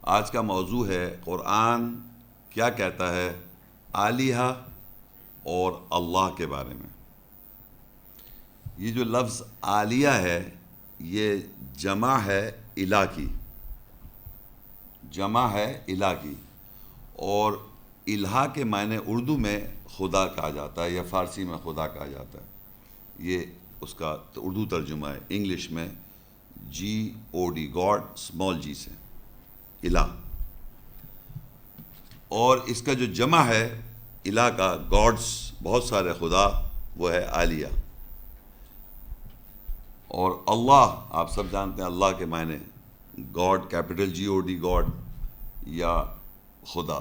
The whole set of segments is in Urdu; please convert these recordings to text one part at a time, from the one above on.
آج کا موضوع ہے قرآن کیا کہتا ہے آلیہ اور اللہ کے بارے میں۔ یہ جو لفظ آلیہ ہے یہ جمع ہے الہ کی، جمع ہے الہ کی، اور الہ کے معنی اردو میں خدا کہا جاتا ہے یا فارسی میں خدا کہا جاتا ہے۔ یہ اس کا اردو ترجمہ ہے، انگلش میں GOD، گاڈ اسمال جی سے الہ، اور اس کا جو جمع ہے الہ کا، گاڈس بہت سارے خدا، وہ ہے آلیہ۔ اور اللہ آپ سب جانتے ہیں اللہ کے معنی گاڈ کیپٹل GOD، گاڈ یا خدا۔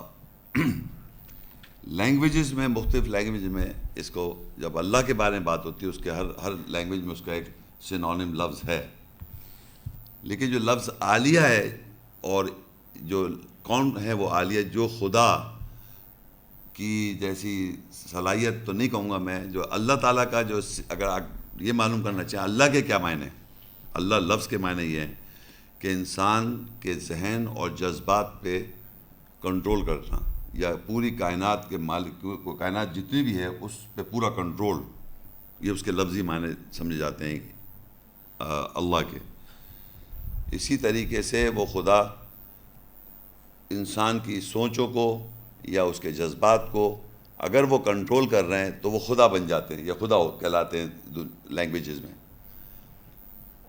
لینگویجز میں، مختلف لینگویج میں اس کو جب اللہ کے بارے میں بات ہوتی ہے اس کے ہر لینگویج میں اس کا ایک سینونیم لفظ ہے، لیکن جو لفظ آلیہ ہے، اور جو کون ہے وہ آلیہ، جو خدا کی جیسی صلاحیت تو نہیں کہوں گا میں، جو اللہ تعالیٰ کا، جو اگر آپ یہ معلوم کرنا چاہیں اللہ کے کیا معنی ہیں، اللہ لفظ کے معنی یہ ہیں کہ انسان کے ذہن اور جذبات پہ کنٹرول کرنا، یا پوری کائنات کے مالک کو، کائنات جتنی بھی ہے اس پہ پورا کنٹرول، یہ اس کے لفظی معنی سمجھے جاتے ہیں اللہ کے۔ اسی طریقے سے وہ خدا انسان کی سوچوں کو یا اس کے جذبات کو اگر وہ کنٹرول کر رہے ہیں تو وہ خدا بن جاتے ہیں یا خدا کہلاتے ہیں لینگویجز میں۔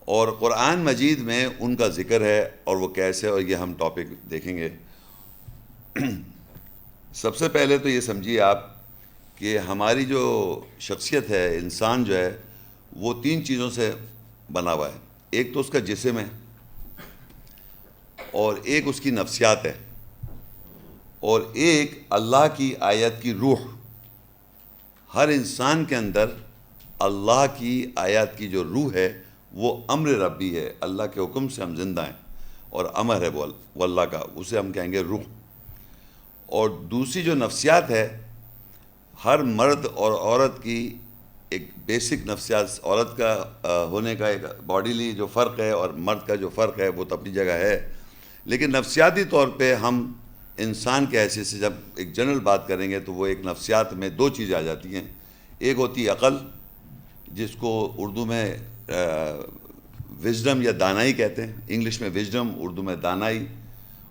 اور قرآن مجید میں ان کا ذکر ہے، اور وہ کیسے، اور یہ ہم ٹاپک دیکھیں گے۔ سب سے پہلے تو یہ سمجھیے آپ کہ ہماری جو شخصیت ہے، انسان جو ہے وہ 3 چیزوں سے بنا ہوا ہے۔ ایک تو اس کا جسم ہے، اور ایک اس کی نفسیات ہے، اور ایک اللہ کی آیت کی روح۔ ہر انسان کے اندر اللہ کی آیات کی جو روح ہے وہ امر ربی ہے، اللہ کے حکم سے ہم زندہ ہیں، اور امر ہے وہ اللہ کا، اسے ہم کہیں گے روح۔ اور دوسری جو نفسیات ہے، ہر مرد اور عورت کی ایک بیسک نفسیات، عورت کا ہونے کا ایک باڈیلی جو فرق ہے اور مرد کا جو فرق ہے وہ تو اپنی جگہ ہے، لیکن نفسیاتی طور پہ ہم انسان کے حیثیت سے جب ایک جنرل بات کریں گے تو وہ ایک نفسیات میں 2 چیزیں آ جاتی ہیں۔ ایک ہوتی ہے عقل، جس کو اردو میں وژڈم یا دانائی کہتے ہیں، انگلش میں وژڈم، اردو میں دانائی،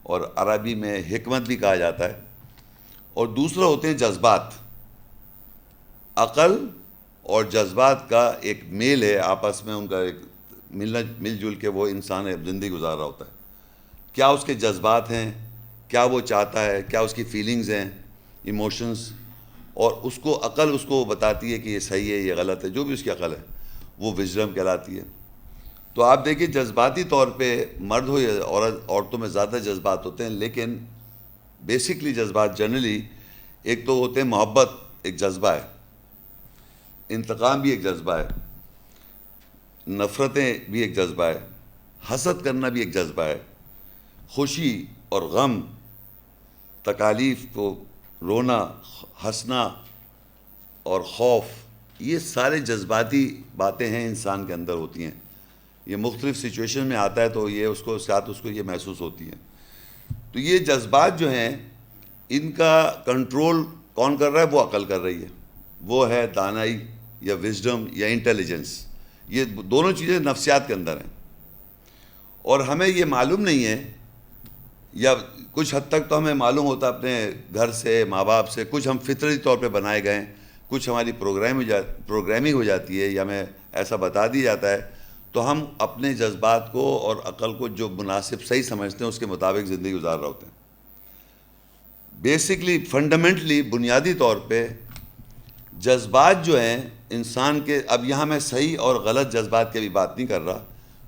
اور عربی میں حکمت بھی کہا جاتا ہے۔ اور دوسرا ہوتے ہیں جذبات۔ عقل اور جذبات کا ایک میل ہے آپس میں، ان کا ایک مل جل کے وہ انسان زندگی گزار رہا ہوتا ہے۔ کیا اس کے جذبات ہیں، کیا وہ چاہتا ہے، کیا اس کی فیلنگز ہیں، ایموشنز، اور اس کو عقل اس کو بتاتی ہے کہ یہ صحیح ہے، یہ غلط ہے، جو بھی اس کی عقل ہے وہ وژڈم کہلاتی ہے۔ تو آپ دیکھیے جذباتی طور پہ مرد ہو یا عورتوں میں زیادہ جذبات ہوتے ہیں، لیکن بیسکلی جذبات جنرلی ایک تو ہوتے ہیں محبت، ایک جذبہ ہے، انتقام بھی ایک جذبہ ہے، نفرتیں بھی ایک جذبہ ہے، حسد کرنا بھی ایک جذبہ ہے، خوشی اور غم، تکالیف کو رونا، ہنسنا اور خوف، یہ سارے جذباتی باتیں ہیں انسان کے اندر ہوتی ہیں۔ یہ مختلف سچویشن میں آتا ہے تو یہ اس کو ساتھ اس کو یہ محسوس ہوتی ہیں۔ تو یہ جذبات جو ہیں ان کا کنٹرول کون کر رہا ہے؟ وہ عقل کر رہی ہے، وہ ہے دانائی یا وژڈم یا انٹیلیجنس۔ یہ دونوں چیزیں نفسیات کے اندر ہیں، اور ہمیں یہ معلوم نہیں ہے، یا کچھ حد تک تو ہمیں معلوم ہوتا ہے اپنے گھر سے، ماں باپ سے، کچھ ہم فطری طور پہ بنائے گئے ہیں، کچھ ہماری پروگرامنگ ہو جاتی ہے، یا ہمیں ایسا بتا دیا جاتا ہے، تو ہم اپنے جذبات کو اور عقل کو جو مناسب صحیح سمجھتے ہیں اس کے مطابق زندگی گزار رہے ہوتے ہیں۔ بیسکلی فنڈامنٹلی بنیادی طور پہ جذبات جو ہیں انسان کے، اب یہاں میں صحیح اور غلط جذبات کی بھی بات نہیں کر رہا،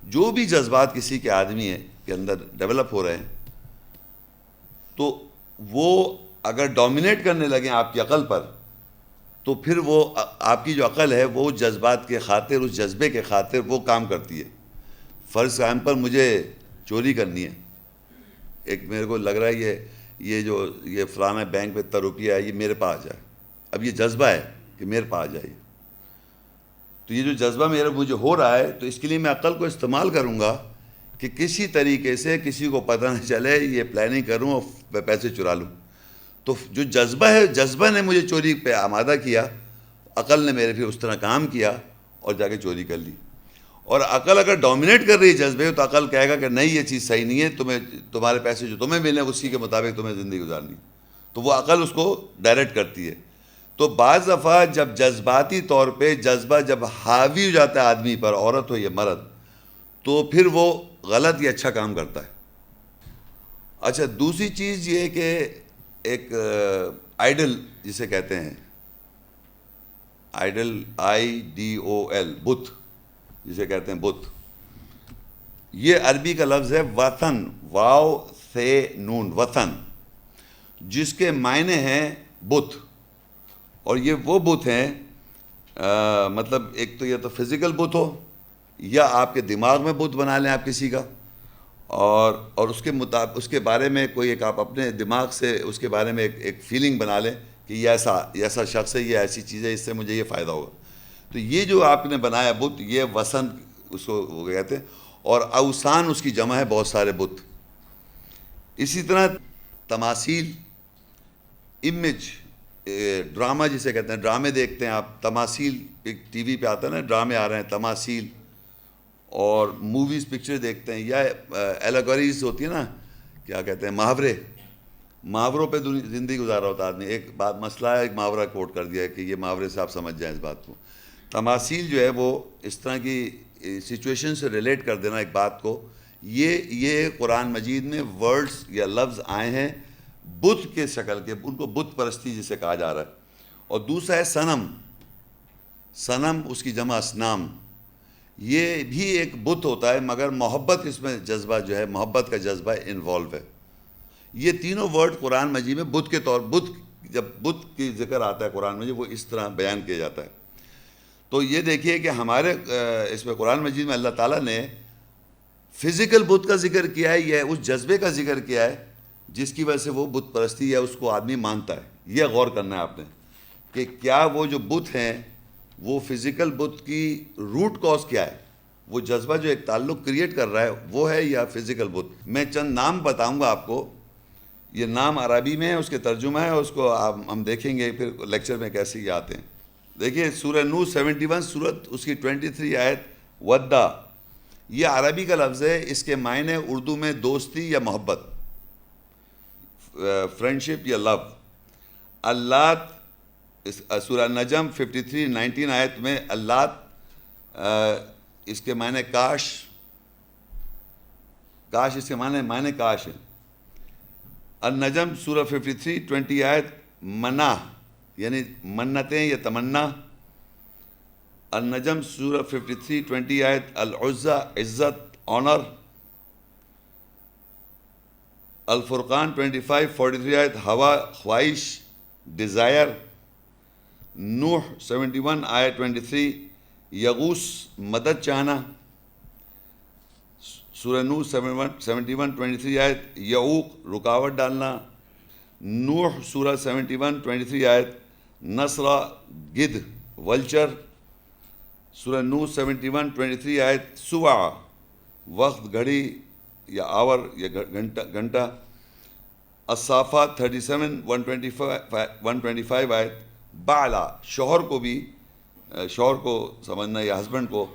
جو بھی جذبات کسی کے آدمی ہے کے اندر ڈیولپ ہو رہے ہیں، تو وہ اگر ڈومینیٹ کرنے لگیں آپ کی عقل پر، تو پھر وہ آپ کی جو عقل ہے وہ جذبات کے خاطر، اس جذبے کے خاطر وہ کام کرتی ہے۔ فرض قائم پر مجھے چوری کرنی ہے، ایک میرے کو لگ رہا ہے یہ فلانا بینک پہ اتنا روپیہ ہے، یہ میرے پاس آ جائے، اب یہ جذبہ ہے کہ میرے پاس آ جائے، تو یہ جو جذبہ مجھے ہو رہا ہے، تو اس کے لیے میں عقل کو استعمال کروں گا کہ کسی طریقے سے کسی کو پتہ نہ چلے یہ پلاننگ کروں اور میں پیسے چرا لوں. تو جو جذبہ ہے، جذبہ نے مجھے چوری پہ آمادہ کیا، عقل نے میرے پھر اس طرح کام کیا اور جا کے چوری کر لی. اور عقل اگر ڈومینیٹ کر رہی ہے جذبے تو عقل کہے گا کہ نہیں یہ چیز صحیح نہیں ہے، تمہارے پیسے جو تمہیں ملیں اسی کے مطابق تمہیں زندگی گزارنی. تو وہ عقل اس کو ڈائریکٹ کرتی ہے. تو بعض دفعہ جب جذباتی طور پہ جذبہ جب حاوی ہو جاتا ہے آدمی پر، عورت ہو یا مرد، تو پھر وہ غلط یا اچھا کام کرتا ہے. اچھا، دوسری چیز یہ کہ ایک آئیڈل جسے کہتے ہیں، آئیڈل IDOL، بت جسے کہتے ہیں بت، یہ عربی کا لفظ ہے وطن، واو سے نون، وطن، جس کے معنی ہیں بت. اور یہ وہ بت ہیں، مطلب ایک تو یہ تو فزیکل بت ہو، یا آپ کے دماغ میں بت بنا لیں آپ کسی کا، اور اس کے مطابق اس کے بارے میں کوئی ایک آپ اپنے دماغ سے اس کے بارے میں ایک فیلنگ بنا لیں کہ یہ ایسا شخص ہے، یہ ایسی چیز ہے، اس سے مجھے یہ فائدہ ہوگا. تو یہ جو آپ نے بنایا بت، یہ وثن اس کو وہ کہتے ہیں. اور اوثان اس کی جمع ہے، بہت سارے بت. اسی طرح تماثیل، امیج، ڈرامہ جسے کہتے ہیں، ڈرامے دیکھتے ہیں آپ، تماثیل ایک ٹی وی پہ آتا ہے نا، ڈرامے آ رہے ہیں، تماثیل. اور موویز، پکچر دیکھتے ہیں، یا ایلیگریز ہوتی ہے نا، کیا کہتے ہیں، محاوروں پہ زندگی گزار رہا ہوتا آدمی. ایک بات مسئلہ ہے، ایک محاورہ کوٹ کر دیا ہے کہ یہ محاورے سے آپ سمجھ جائیں اس بات کو. تماثیل جو ہے وہ اس طرح کی سچویشن سے ریلیٹ کر دینا ایک بات کو. یہ قرآن مجید میں ورڈز یا لفظ آئے ہیں بت کے شکل کے، ان کو بت پرستی جسے کہا جا رہا ہے. اور دوسرا ہے صنم، صنم اس کی جمع اسنام. یہ بھی ایک بت ہوتا ہے، مگر محبت اس میں جذبہ جو ہے، محبت کا جذبہ انوالو ہے. یہ تینوں ورڈ قرآن مجید میں بت کے طور، جب بت کی ذکر آتا ہے قرآن مجید، وہ اس طرح بیان کیا جاتا ہے. تو یہ دیکھیے کہ ہمارے اس میں قرآن مجید میں اللہ تعالیٰ نے فزیکل بت کا ذکر کیا ہے، یا اس جذبے کا ذکر کیا ہے جس کی وجہ سے وہ بت پرستی ہے اس کو آدمی مانتا ہے. یہ غور کرنا ہے آپ نے کہ کیا وہ جو بت ہیں وہ فزیکل بت کی روٹ کاز کیا ہے، وہ جذبہ جو ایک تعلق کریٹ کر رہا ہے وہ ہے، یا فزیکل بت. میں چند نام بتاؤں گا آپ کو، یہ نام عربی میں ہے، اس کے ترجمہ ہے، اس کو ہم دیکھیں گے پھر لیکچر میں کیسے یہ آتے ہیں. دیکھیے سورہ نور 71 سورت اس کی 23 آیت، ودّا، یہ عربی کا لفظ ہے، اس کے معنی اردو میں دوستی یا محبت، فرینڈشپ یا لو. اللات، سورہ نجم 53-19 آیت میں اللات، اس کے معنی کاش، کاش اس کے معنی کاش ہے. النجم سورہ 53-20 آیت، منا یعنی منتیں یا تمنا. النجم سورہ 53-20 آیت، العزہ عزت، آنر. الفرقان 25-43 آیت، ہوا خواہش، ڈیزائر. نوح 71 آیت 23، یغوس مدد چاہنا. سورہ نوح 71-23 آیت، یعوق رکاوٹ ڈالنا. نوح سورہ 71-23 آیت، نصرہ گدھ ولچر. سورہ نوح 71-23 آیت، سوع وقت گھڑی یا آور یا گھنٹہ. الصافات 37-125 آیت، بعلا شوہر کو بھی، شوہر کو سمجھنا یا ہسبینڈ کو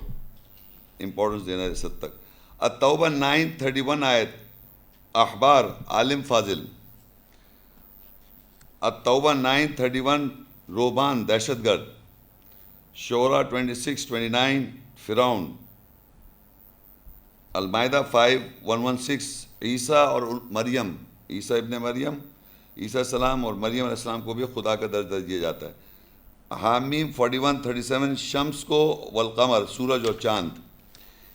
امپورٹنس دینا اس حد تک. التوبہ 9-31 آیت، احبار عالم فاضل. التوبہ 9-31 روبان دہشت گرد. شورا 26-29 فرعون. المائدہ 5-116 عیسیٰ اور مریم، عیسیٰ ابن مریم، عیسیٰ السلام اور مریم علیہ السلام کو بھی خدا کا درجہ دیا جاتا ہے. حامیم 41-37 شمس کو والقمر، سورج اور چاند.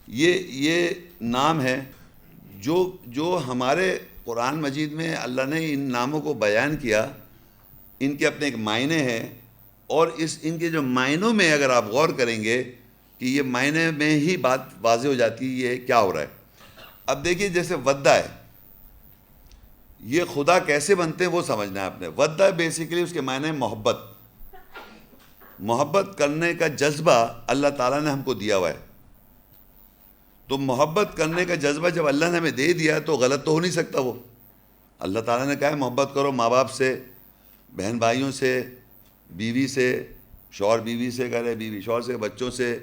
یہ نام ہے جو ہمارے قرآن مجید میں اللہ نے ان ناموں کو بیان کیا. ان کے اپنے ایک معنی ہیں، اور ان کے جو معنوں میں اگر آپ غور کریں گے کہ یہ معنی میں ہی بات واضح ہو جاتی ہے یہ کیا ہو رہا ہے. اب دیکھیے جیسے ودّا ہے، یہ خدا کیسے بنتے ہیں وہ سمجھنا ہے آپ نے. ودّا بیسیکلی اس کے معنی محبت، محبت کرنے کا جذبہ اللہ تعالیٰ نے ہم کو دیا ہوا ہے. تو محبت کرنے کا جذبہ جب اللہ نے ہمیں دے دیا تو غلط تو ہو نہیں سکتا وہ. اللہ تعالیٰ نے کہا ہے محبت کرو ماں باپ سے, بہن بھائیوں سے, بیوی سے, شوہر بیوی سے کرے, بیوی شوہر سے, بچوں سے.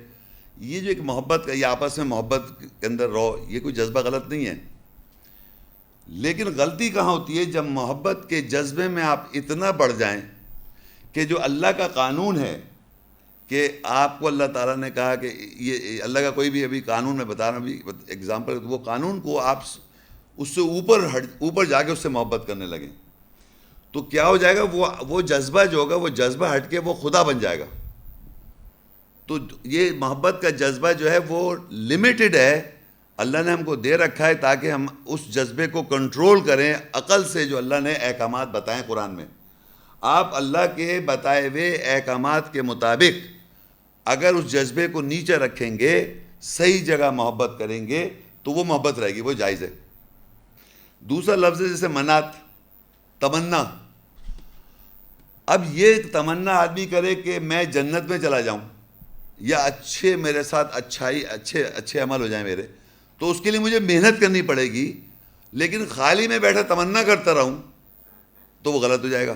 یہ جو ایک محبت کا, یہ آپس میں محبت کے اندر رہو, یہ کوئی جذبہ غلط نہیں ہے. لیکن غلطی کہاں ہوتی ہے؟ جب محبت کے جذبے میں آپ اتنا بڑھ جائیں کہ جو اللہ کا قانون ہے کہ آپ کو اللہ تعالیٰ نے کہا کہ یہ اللہ کا کوئی بھی ابھی قانون میں بتا رہا ہوں ابھی ایگزامپل, وہ قانون کو آپ اس سے اوپر جا کے اس سے محبت کرنے لگیں تو کیا ہو جائے گا؟ وہ جذبہ جو ہوگا, وہ جذبہ ہٹ کے وہ خدا بن جائے گا. تو یہ محبت کا جذبہ جو ہے وہ لمیٹڈ ہے, اللہ نے ہم کو دے رکھا ہے تاکہ ہم اس جذبے کو کنٹرول کریں عقل سے, جو اللہ نے احکامات بتائیں قرآن میں. آپ اللہ کے بتائے ہوئے احکامات کے مطابق اگر اس جذبے کو نیچے رکھیں گے, صحیح جگہ محبت کریں گے تو وہ محبت رہے گی, وہ جائز ہے. دوسرا لفظ ہے جیسے منات, تمنا. اب یہ تمنا آدمی کرے کہ میں جنت میں چلا جاؤں یا اچھے میرے ساتھ اچھے عمل ہو جائیں میرے, تو اس کے لیے مجھے محنت کرنی پڑے گی. لیکن خالی میں بیٹھا تمنا کرتا رہوں تو وہ غلط ہو جائے گا.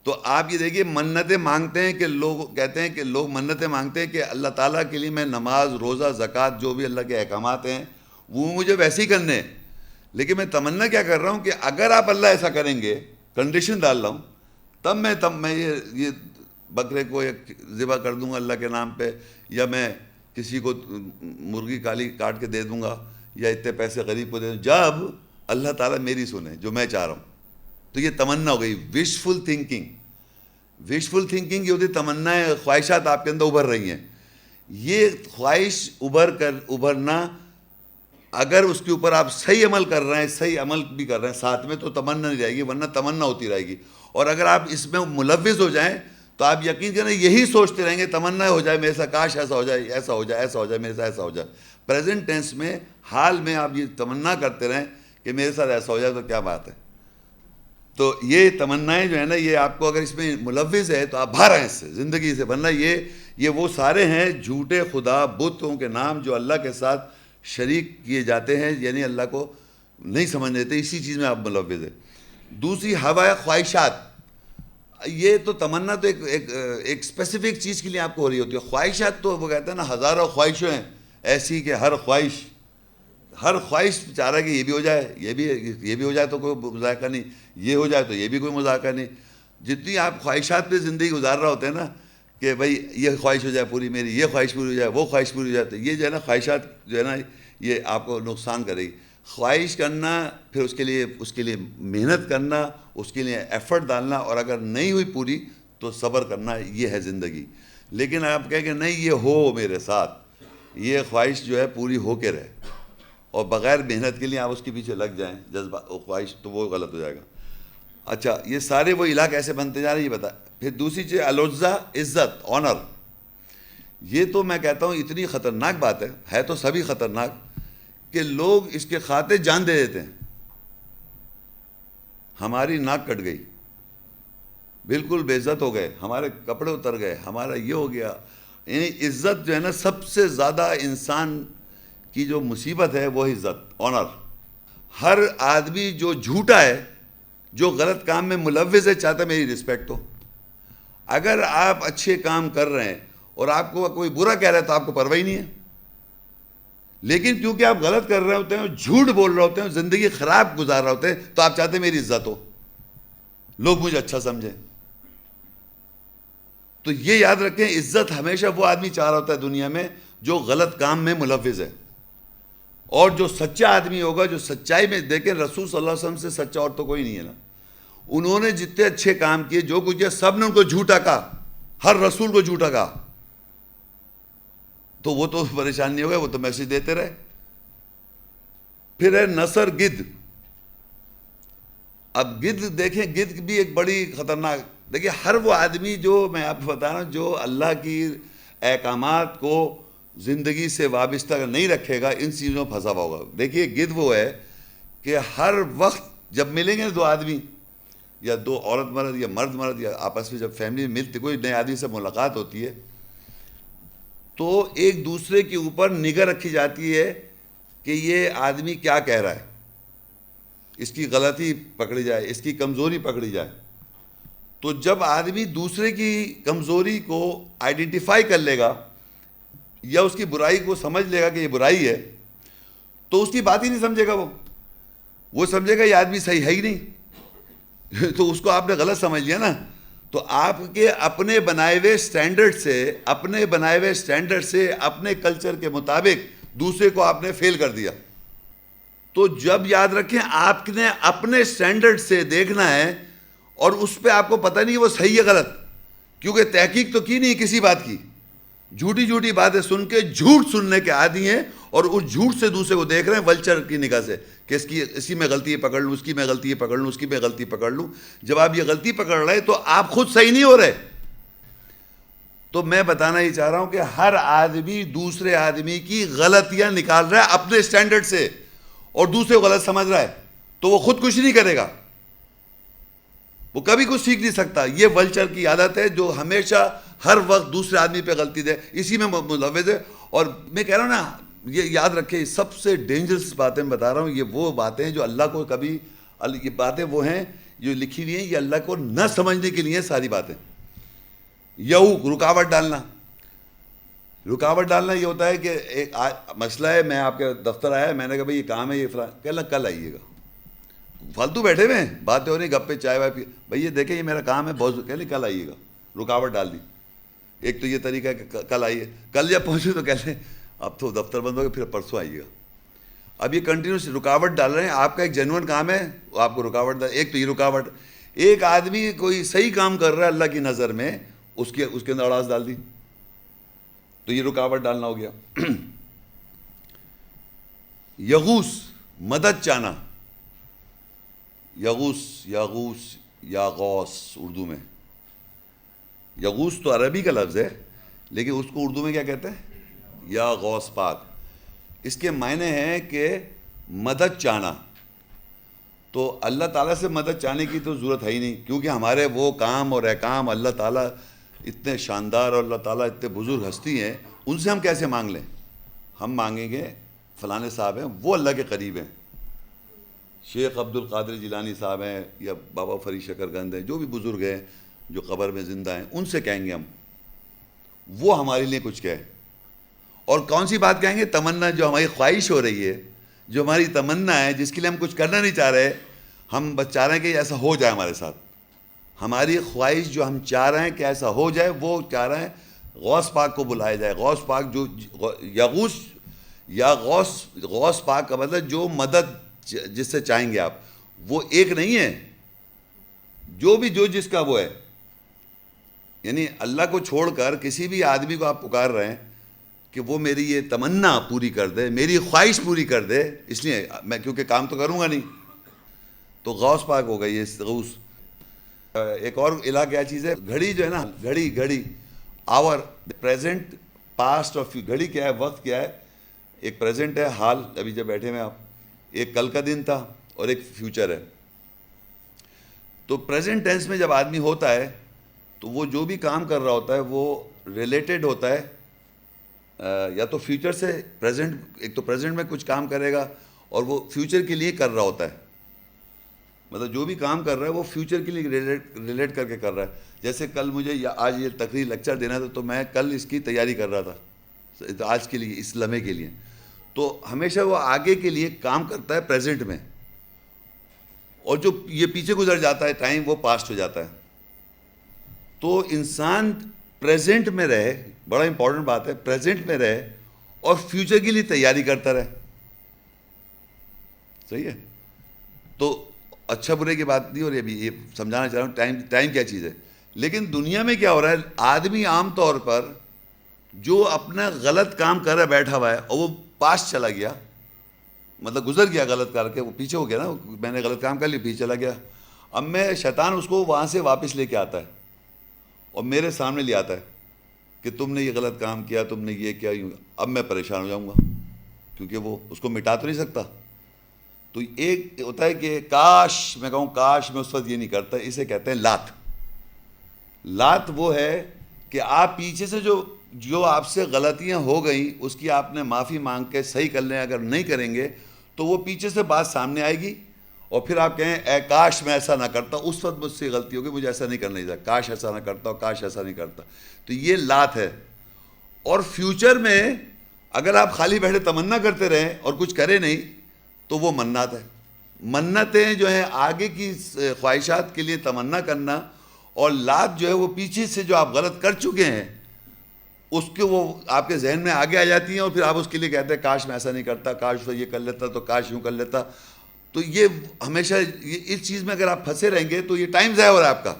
تو آپ یہ دیکھیے منتیں مانگتے ہیں کہ لوگ کہتے ہیں کہ لوگ منتیں مانگتے ہیں کہ اللہ تعالیٰ کے لیے میں نماز, روزہ, زکوٰۃ, جو بھی اللہ کے احکامات ہیں وہ مجھے ویسے ہی کرنے ہیں. لیکن میں تمنا کیا کر رہا ہوں کہ اگر آپ اللہ ایسا کریں گے, کنڈیشن ڈال رہا ہوں, تب میں یہ بکرے کو ذبح کر دوں گا اللہ کے نام پہ, یا میں کسی کو مرغی کالی کاٹ کے دے دوں گا, یا اتنے پیسے غریب کو دے دوں, جب اللہ تعالیٰ میری سنے جو میں چاہ رہا ہوں. تو یہ تمنا ہو گئی, وشفل تھنکنگ. وشفل تھنکنگ یہ ہوتی تمنا ہے, خواہشات آپ کے اندر ابھر رہی ہیں. یہ خواہش ابھرنا اگر اس کے اوپر آپ صحیح عمل کر رہے ہیں, صحیح عمل بھی کر رہے ہیں ساتھ میں, تو تمنا نہیں رہے گی, ورنہ تمنا ہوتی رہے گی. اور اگر آپ اس میں ملوث ہو جائیں تو آپ یقین کریں یہی سوچتے رہیں گے, تمنا ہو جائے میرے ساتھ, کاش ایسا ہو جائے, ایسا ہو جائے, ایسا ہو جائے, میرے ساتھ ایسا ہو جائے. پریزنٹ ٹینس میں, حال میں آپ یہ تمنا کرتے رہیں کہ میرے ساتھ ایسا ہو جائے, تو کیا بات ہے. تو یہ تمنائیں جو ہے نا, یہ آپ کو اگر اس میں ملوث ہے تو آپ باہر آئیں اس سے, زندگی سے. ورنہ یہ وہ سارے ہیں جھوٹے خدا, بتوں کے نام جو اللہ کے ساتھ شریک کیے جاتے ہیں, یعنی اللہ کو نہیں سمجھ دیتے, اسی چیز میں آپ ملوث ہیں. دوسری ہوا خواہشات. یہ تو تمنا تو ایک اسپیسیفک چیز کے لیے آپ کو ہو رہی ہوتی ہے. خواہشات تو وہ کہتے ہیں نا ہزاروں خواہشیں ہیں ایسی کہ ہر خواہش چاہ رہا ہے کہ یہ بھی ہو جائے, یہ بھی ہو جائے تو کوئی مذاکرہ نہیں, یہ ہو جائے تو یہ بھی کوئی مذاکرہ نہیں. جتنی آپ خواہشات پہ زندگی گزار رہا ہوتے ہیں نا کہ بھائی یہ خواہش ہو جائے پوری میری, یہ خواہش پوری ہو جائے, وہ خواہش پوری ہو جائے, تو یہ جو ہے نا خواہشات جو ہے نا یہ آپ کو نقصان کرے گی. خواہش کرنا, پھر اس کے لیے محنت کرنا, اس کے لیے ایفرٹ ڈالنا, اور اگر نہیں ہوئی پوری تو صبر کرنا, یہ ہے زندگی. لیکن آپ کہیں کہ نہیں یہ ہو میرے ساتھ, یہ خواہش جو ہے پوری ہو کے رہے, اور بغیر محنت کے لیے آپ اس کے پیچھے لگ جائیں جذبہ خواہش, تو وہ غلط ہو جائے گا. اچھا, یہ سارے وہ علاقے ایسے بنتے جا رہے ہیں, یہ بتا. پھر دوسری چیز العزہ, عزت, آنر. یہ تو میں کہتا ہوں اتنی خطرناک بات ہے تو سبھی خطرناک, کہ لوگ اس کے خاطر جان دے دیتے ہیں. ہماری ناک کٹ گئی, بالکل بے عزت ہو گئے, ہمارے کپڑے اتر گئے, ہمارا یہ ہو گیا. یعنی عزت جو ہے نا, سب سے زیادہ انسان کی جو مصیبت ہے وہ عزت, آنر. ہر آدمی جو جھوٹا ہے, جو غلط کام میں ملوث ہے, چاہتا ہے میری رسپیکٹ ہو. اگر آپ اچھے کام کر رہے ہیں اور آپ کو کوئی برا کہہ رہا ہے تو آپ کو پرواہ ہی نہیں ہے. لیکن کیونکہ آپ غلط کر رہے ہوتے ہیں, جھوٹ بول رہے ہوتے ہیں, زندگی خراب گزار رہے ہوتے ہیں, تو آپ چاہتے ہیں میری عزت ہو, لوگ مجھے اچھا سمجھیں. تو یہ یاد رکھیں, عزت ہمیشہ وہ آدمی چاہ رہا ہوتا ہے دنیا میں جو غلط کام میں ملوث ہے. اور جو سچا آدمی ہوگا, جو سچائی میں, دیکھیں رسول صلی اللہ علیہ وسلم سے سچا اور تو کوئی نہیں ہے نا. انہوں نے جتنے اچھے کام کیے, جو کچھ ہے, سب نے ان کو جھوٹا کہا, ہر رسول کو جھوٹا کہا. تو وہ تو پریشان نہیں ہو گئے, وہ تو میسج دیتے رہے. پھر ہے نثر, گدھ. اب گدھ دیکھیں, گدھ بھی ایک بڑی خطرناک. دیکھیں ہر وہ آدمی جو میں آپ کو بتا رہا ہوں جو اللہ کی احکامات کو زندگی سے وابستہ نہیں رکھے گا, ان چیزوں میں پھنسا ہوا ہوگا. دیکھیے گدھ وہ ہے کہ ہر وقت جب ملیں گے دو آدمی, یا دو عورت مرد, یا مرد مرد, یا آپس میں جب فیملی میں ملتی, کوئی نئے آدمی سے ملاقات ہوتی ہے, تو ایک دوسرے کے اوپر نگاہ رکھی جاتی ہے کہ یہ آدمی کیا کہہ رہا ہے، اس کی غلطی پکڑی جائے، اس کی کمزوری پکڑی جائے. تو جب آدمی دوسرے کی کمزوری کو آئیڈینٹیفائی کر لے گا یا اس کی برائی کو سمجھ لے گا کہ یہ برائی ہے، تو اس کی بات ہی نہیں سمجھے گا. وہ سمجھے گا یہ آدمی صحیح ہے ہی نہیں. تو اس کو آپ نے غلط سمجھ لیا نا. تو آپ کے اپنے بنائے ہوئے سٹینڈرڈ سے اپنے کلچر کے مطابق دوسرے کو آپ نے فیل کر دیا. تو جب یاد رکھیں آپ نے اپنے سٹینڈرڈ سے دیکھنا ہے اور اس پہ آپ کو پتہ نہیں وہ صحیح ہے غلط، کیونکہ تحقیق تو کی نہیں کسی بات کی. جھوٹی باتیں سن کے جھوٹ سننے کے عادی ہیں اور اس جھوٹ سے دوسرے کو دیکھ رہے ہیں ولچر کی نگاہ سے کہ اسی میں غلطی پکڑ لوں، اس کی میں غلطی پکڑ لوں، اس کی میں غلطی پکڑ لوں. جب آپ یہ غلطی پکڑ رہے تو آپ خود صحیح نہیں ہو رہے. تو میں بتانا ہی چاہ رہا ہوں کہ ہر آدمی دوسرے آدمی کی غلطیاں نکال رہا ہے اپنے سٹینڈرڈ سے اور دوسرے کو غلط سمجھ رہا ہے، تو وہ خود کچھ نہیں کرے گا، وہ کبھی کچھ سیکھ نہیں سکتا. یہ ولچر کی عادت ہے جو ہمیشہ ہر وقت دوسرے آدمی پہ غلطی دے، اسی میں ملوث ہے. اور میں کہہ رہا ہوں نا، یہ یاد رکھیں سب سے ڈینجرس باتیں میں بتا رہا ہوں، یہ وہ باتیں جو اللہ کو کبھی، یہ باتیں وہ ہیں جو لکھی ہوئی ہیں، یہ اللہ کو نہ سمجھنے کے لیے ساری باتیں. رکاوٹ ڈالنا یہ ہوتا ہے کہ ایک مسئلہ ہے، میں آپ کے دفتر آیا، میں نے کہا بھائی یہ کام ہے، یہ فلاں، کہ کل آئیے گا. فالتو بیٹھے ہوئے ہیں، باتیں ہو رہی، گپے چائے وائے پی، بھائی یہ دیکھیں یہ میرا کام ہے بہت، کہ کل آئیے گا. رکاوٹ ڈال دی. ایک تو یہ طریقہ ہے کہ کل آئیے، کل جب پہنچے تو کہہ لیں اب تو دفتر بند ہوگا، پھر پرسوں آئیے گا. اب یہ کنٹینیوس رکاوٹ ڈال رہے ہیں. آپ کا ایک جینوئن کام ہے، آپ کو رکاوٹ ڈال. ایک تو یہ رکاوٹ، ایک آدمی کوئی صحیح کام کر رہا ہے اللہ کی نظر میں، اس کے اندر اڑاس ڈال دی، تو یہ رکاوٹ ڈالنا ہو گیا. یغوس، مدد چاہنا. یغوس یا غوث اردو میں. یغوس تو عربی کا لفظ ہے، لیکن اس کو اردو میں کیا کہتے ہیں؟ یا غوث پاک. اس کے معنی ہیں کہ مدد چاہنا. تو اللہ تعالیٰ سے مدد چاہنے کی تو ضرورت ہے ہی نہیں، کیونکہ ہمارے وہ کام اور احکام اللہ تعالیٰ اتنے شاندار اور اللہ تعالیٰ اتنے بزرگ ہستی ہیں، ان سے ہم کیسے مانگ لیں؟ ہم مانگیں گے فلانے صاحب ہیں، وہ اللہ کے قریب ہیں، شیخ عبد القادر جیلانی صاحب ہیں یا بابا فرید شکرگند ہیں، جو بھی بزرگ ہیں جو قبر میں زندہ ہیں، ان سے کہیں گے ہم، وہ ہمارے لیے کچھ کہے. اور کون سی بات کہیں گے؟ تمنا، جو ہماری خواہش ہو رہی ہے، جو ہماری تمنا ہے، جس کے لیے ہم کچھ کرنا نہیں چاہ رہے، ہم بس چاہ رہے ہیں کہ ایسا ہو جائے ہمارے ساتھ. ہماری خواہش جو ہم چاہ رہے ہیں کہ ایسا ہو جائے، وہ چاہ رہے ہیں غوث پاک کو بلایا جائے. غوث پاک جو یغوث یا غوث پاک کا مطلب جو مدد جس سے چاہیں گے آپ، وہ ایک نہیں ہے، جو جس کا وہ ہے. یعنی اللہ کو چھوڑ کر کسی بھی آدمی کو آپ پکار رہے ہیں کہ وہ میری یہ تمنا پوری کر دے، میری خواہش پوری کر دے، اس لیے میں کیونکہ کام تو کروں گا نہیں. تو غوث پاک ہو گئی یہ غوث. ایک اور الہ کیا چیز ہے؟ گھڑی جو ہے نا، گھڑی آور، پریزنٹ، پاسٹ اور گھڑی کیا ہے؟ وقت کیا ہے؟ ایک پریزنٹ ہے، حال، ابھی جب بیٹھے ہوئے آپ، ایک کل کا دن تھا اور ایک فیوچر ہے. تو پریزنٹ ٹینس میں جب آدمی ہوتا ہے تو وہ جو بھی کام کر رہا ہوتا ہے وہ ریلیٹڈ ہوتا ہے یا تو فیوچر سے. ایک تو پریزنٹ میں کچھ کام کرے گا اور وہ فیوچر کے لیے کر رہا ہوتا ہے، مطلب جو بھی کام کر رہا ہے وہ فیوچر کے لیے ریلیٹ کر کے کر رہا ہے. جیسے کل مجھے آج یہ تقریر لیکچر دینا تھا، تو میں کل اس کی تیاری کر رہا تھا آج کے لیے، اس لمحے کے لیے. تو ہمیشہ وہ آگے کے لیے کام کرتا ہے پریزنٹ میں، اور جو یہ پیچھے گزر جاتا ہے ٹائم، وہ پاسٹ ہو جاتا ہے. تو انسان پریزنٹ میں رہے، بڑا امپورٹنٹ بات ہے، پریزنٹ میں رہے اور فیوچر کے لیے تیاری کرتا رہے. صحیح ہے؟ تو اچھا برے کی بات نہیں ہو رہی، ابھی یہ سمجھانا چاہ رہا ہوں ٹائم کیا چیز ہے. لیکن دنیا میں کیا ہو رہا ہے؟ آدمی عام طور پر جو اپنا غلط کام کر رہا ہے بیٹھا ہوا ہے اور وہ پاس چلا گیا، مطلب گزر گیا غلط کر کے، وہ پیچھے ہو گیا نا، میں نے غلط کام کر لیا، پیچھے چلا گیا. اب میں شیطان اس کو وہاں سے واپس لے کے آتا ہے اور میرے سامنے لے آتا ہے کہ تم نے یہ غلط کام کیا، تم نے یہ کیا. اب میں پریشان ہو جاؤں گا کیونکہ وہ اس کو مٹا تو نہیں سکتا. تو ایک ہوتا ہے کہ کاش، میں کہوں کاش میں اس وقت یہ نہیں کرتا. اسے کہتے ہیں لات. لات وہ ہے کہ آپ پیچھے سے جو جو آپ سے غلطیاں ہو گئیں اس کی آپ نے معافی مانگ کے صحیح کر لیں. اگر نہیں کریں گے تو وہ پیچھے سے بات سامنے آئے گی اور پھر آپ کہیں اے کاش میں ایسا نہ کرتا, اس وقت مجھ سے غلطی ہوگی, مجھے ایسا نہیں کرنا چاہیے, کاش ایسا نہ کرتا, کاش ایسا نہیں کرتا. تو یہ لات ہے. اور فیوچر میں اگر آپ خالی بیٹھے تمنا کرتے رہیں اور کچھ کرے نہیں تو وہ منت ہے. منتیں جو ہیں آگے کی خواہشات کے لیے تمنا کرنا, اور لات جو ہے وہ پیچھے سے جو آپ غلط کر چکے ہیں اس کے وہ آپ کے ذہن میں آگے آ جاتی ہیں, اور پھر آپ اس کے لیے کہتے ہیں کاش میں ایسا نہیں کرتا, کاش وہ یہ کر لیتا, تو کاش یوں کر لیتا. تو یہ ہمیشہ اس چیز میں اگر آپ پھنسے رہیں گے تو یہ ٹائم ضائع ہو رہا ہے آپ کا.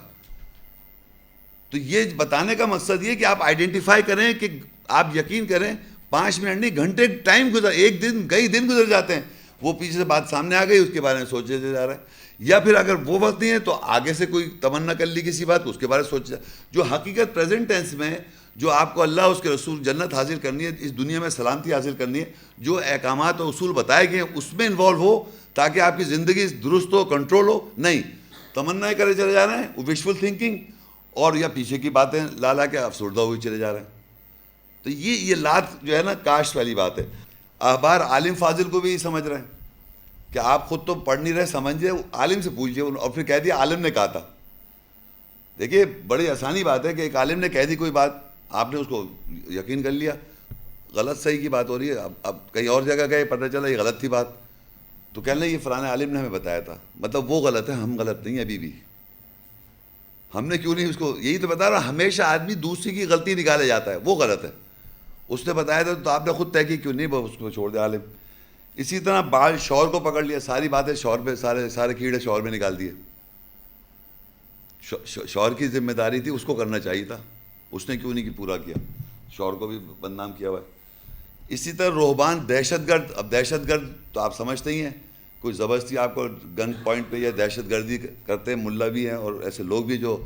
تو یہ بتانے کا مقصد یہ کہ آپ آئیڈینٹیفائی کریں کہ آپ یقین کریں 5 منٹ نہیں گھنٹے ٹائم گزر, ایک دن کئی دن گزر جاتے ہیں, وہ پیچھے سے بات سامنے آ گئی اس کے بارے میں سوچے جا رہا ہے. یا پھر اگر وہ وقت نہیں ہے تو آگے سے کوئی تمنا کر لی کسی بات, اس کے بارے میں سوچا. جو حقیقت پریزنٹ ٹینس میں جو آپ کو اللہ اس کے رسول جنت حاصل کرنی ہے, اس دنیا میں سلامتی حاصل کرنی ہے, جو احکامات اور اصول بتائے گئے ہیں اس میں انوالو ہو تاکہ آپ کی زندگی درست ہو, کنٹرول ہو. نہیں تمنا کرے چلے جا رہے ہیں, وہ وشفل تھنکنگ, اور یا پیچھے کی باتیں لا کے افسردہ ہوئی چلے جا رہے ہیں. تو یہ لات جو ہے نا کاشت والی بات ہے. احبار عالم فاضل کو بھی سمجھ رہے ہیں کہ آپ خود تو پڑھ نہیں رہے, سمجھ رہے, عالم سے پوچھئے, اور پھر کہہ دیا عالم نے کہا تھا. دیکھیے بڑی آسانی بات ہے کہ ایک عالم نے کہہ دی کوئی بات, آپ نے اس کو یقین کر لیا, غلط صحیح کی بات ہو رہی ہے. اب کہیں اور جگہ گئے, پتہ چلا یہ غلط تھی بات, تو کہنے لیں یہ فلاں عالم نے ہمیں بتایا تھا, مطلب وہ غلط ہے, ہم غلط نہیں ابھی بھی. ہم نے کیوں نہیں اس کو, یہی تو بتا رہا, ہمیشہ آدمی دوسری کی غلطی نکالے جاتا ہے, وہ غلط ہے, اس نے بتایا تھا تو آپ نے خود تحقیق کیوں نہیں, اس کو چھوڑ دیا عالم. اسی طرح بال شوہر کو پکڑ لیا, ساری باتیں شوہر پہ, سارے کیڑے شوہر میں نکال دیے. شوہر کی ذمہ داری تھی, اس کو کرنا چاہیے تھا, اس نے کیوں نہیں پورا کیا, شوہر کو بھی بدنام کیا ہوا ہے. اسی طرح روحبان دہشت گرد, اب دہشت گرد تو آپ سمجھتے ہی ہیں, کوئی زبردستی آپ کو گن پوائنٹ پہ یا دہشت گردی کرتے ہیں, ملا بھی ہیں اور ایسے لوگ بھی جو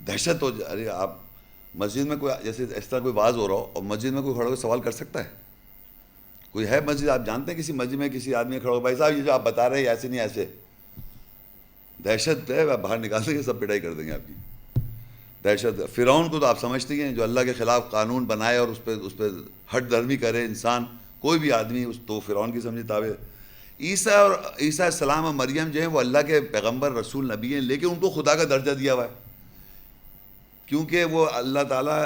دہشت ہو. ارے آپ مسجد میں کوئی جیسے اس طرح کوئی واز ہو رہا ہو اور مسجد میں کوئی کھڑا ہو کے سوال کر سکتا ہے؟ کوئی ہے مسجد آپ جانتے ہیں کسی مسجد میں کسی آدمی کھڑا ہو, بھائی صاحب یہ جو آپ بتا رہے ہیں ایسے نہیں ایسے, دہشت ہے, باہر نکال دیں گے, سب پٹائی کر دیں گے آپ کی. دہشت. فرعون کو تو آپ سمجھتے ہیں, جو اللہ کے خلاف قانون بنائے اور اس پہ ہٹ درمی کرے انسان, کوئی بھی آدمی, اس تو فرعون کی سمجھی تابع. عیسیٰ السلام اور مریم جو ہیں وہ اللہ کے پیغمبر رسول نبی ہیں, لیکن ان کو خدا کا درجہ دیا ہوا ہے, کیونکہ وہ اللہ تعالیٰ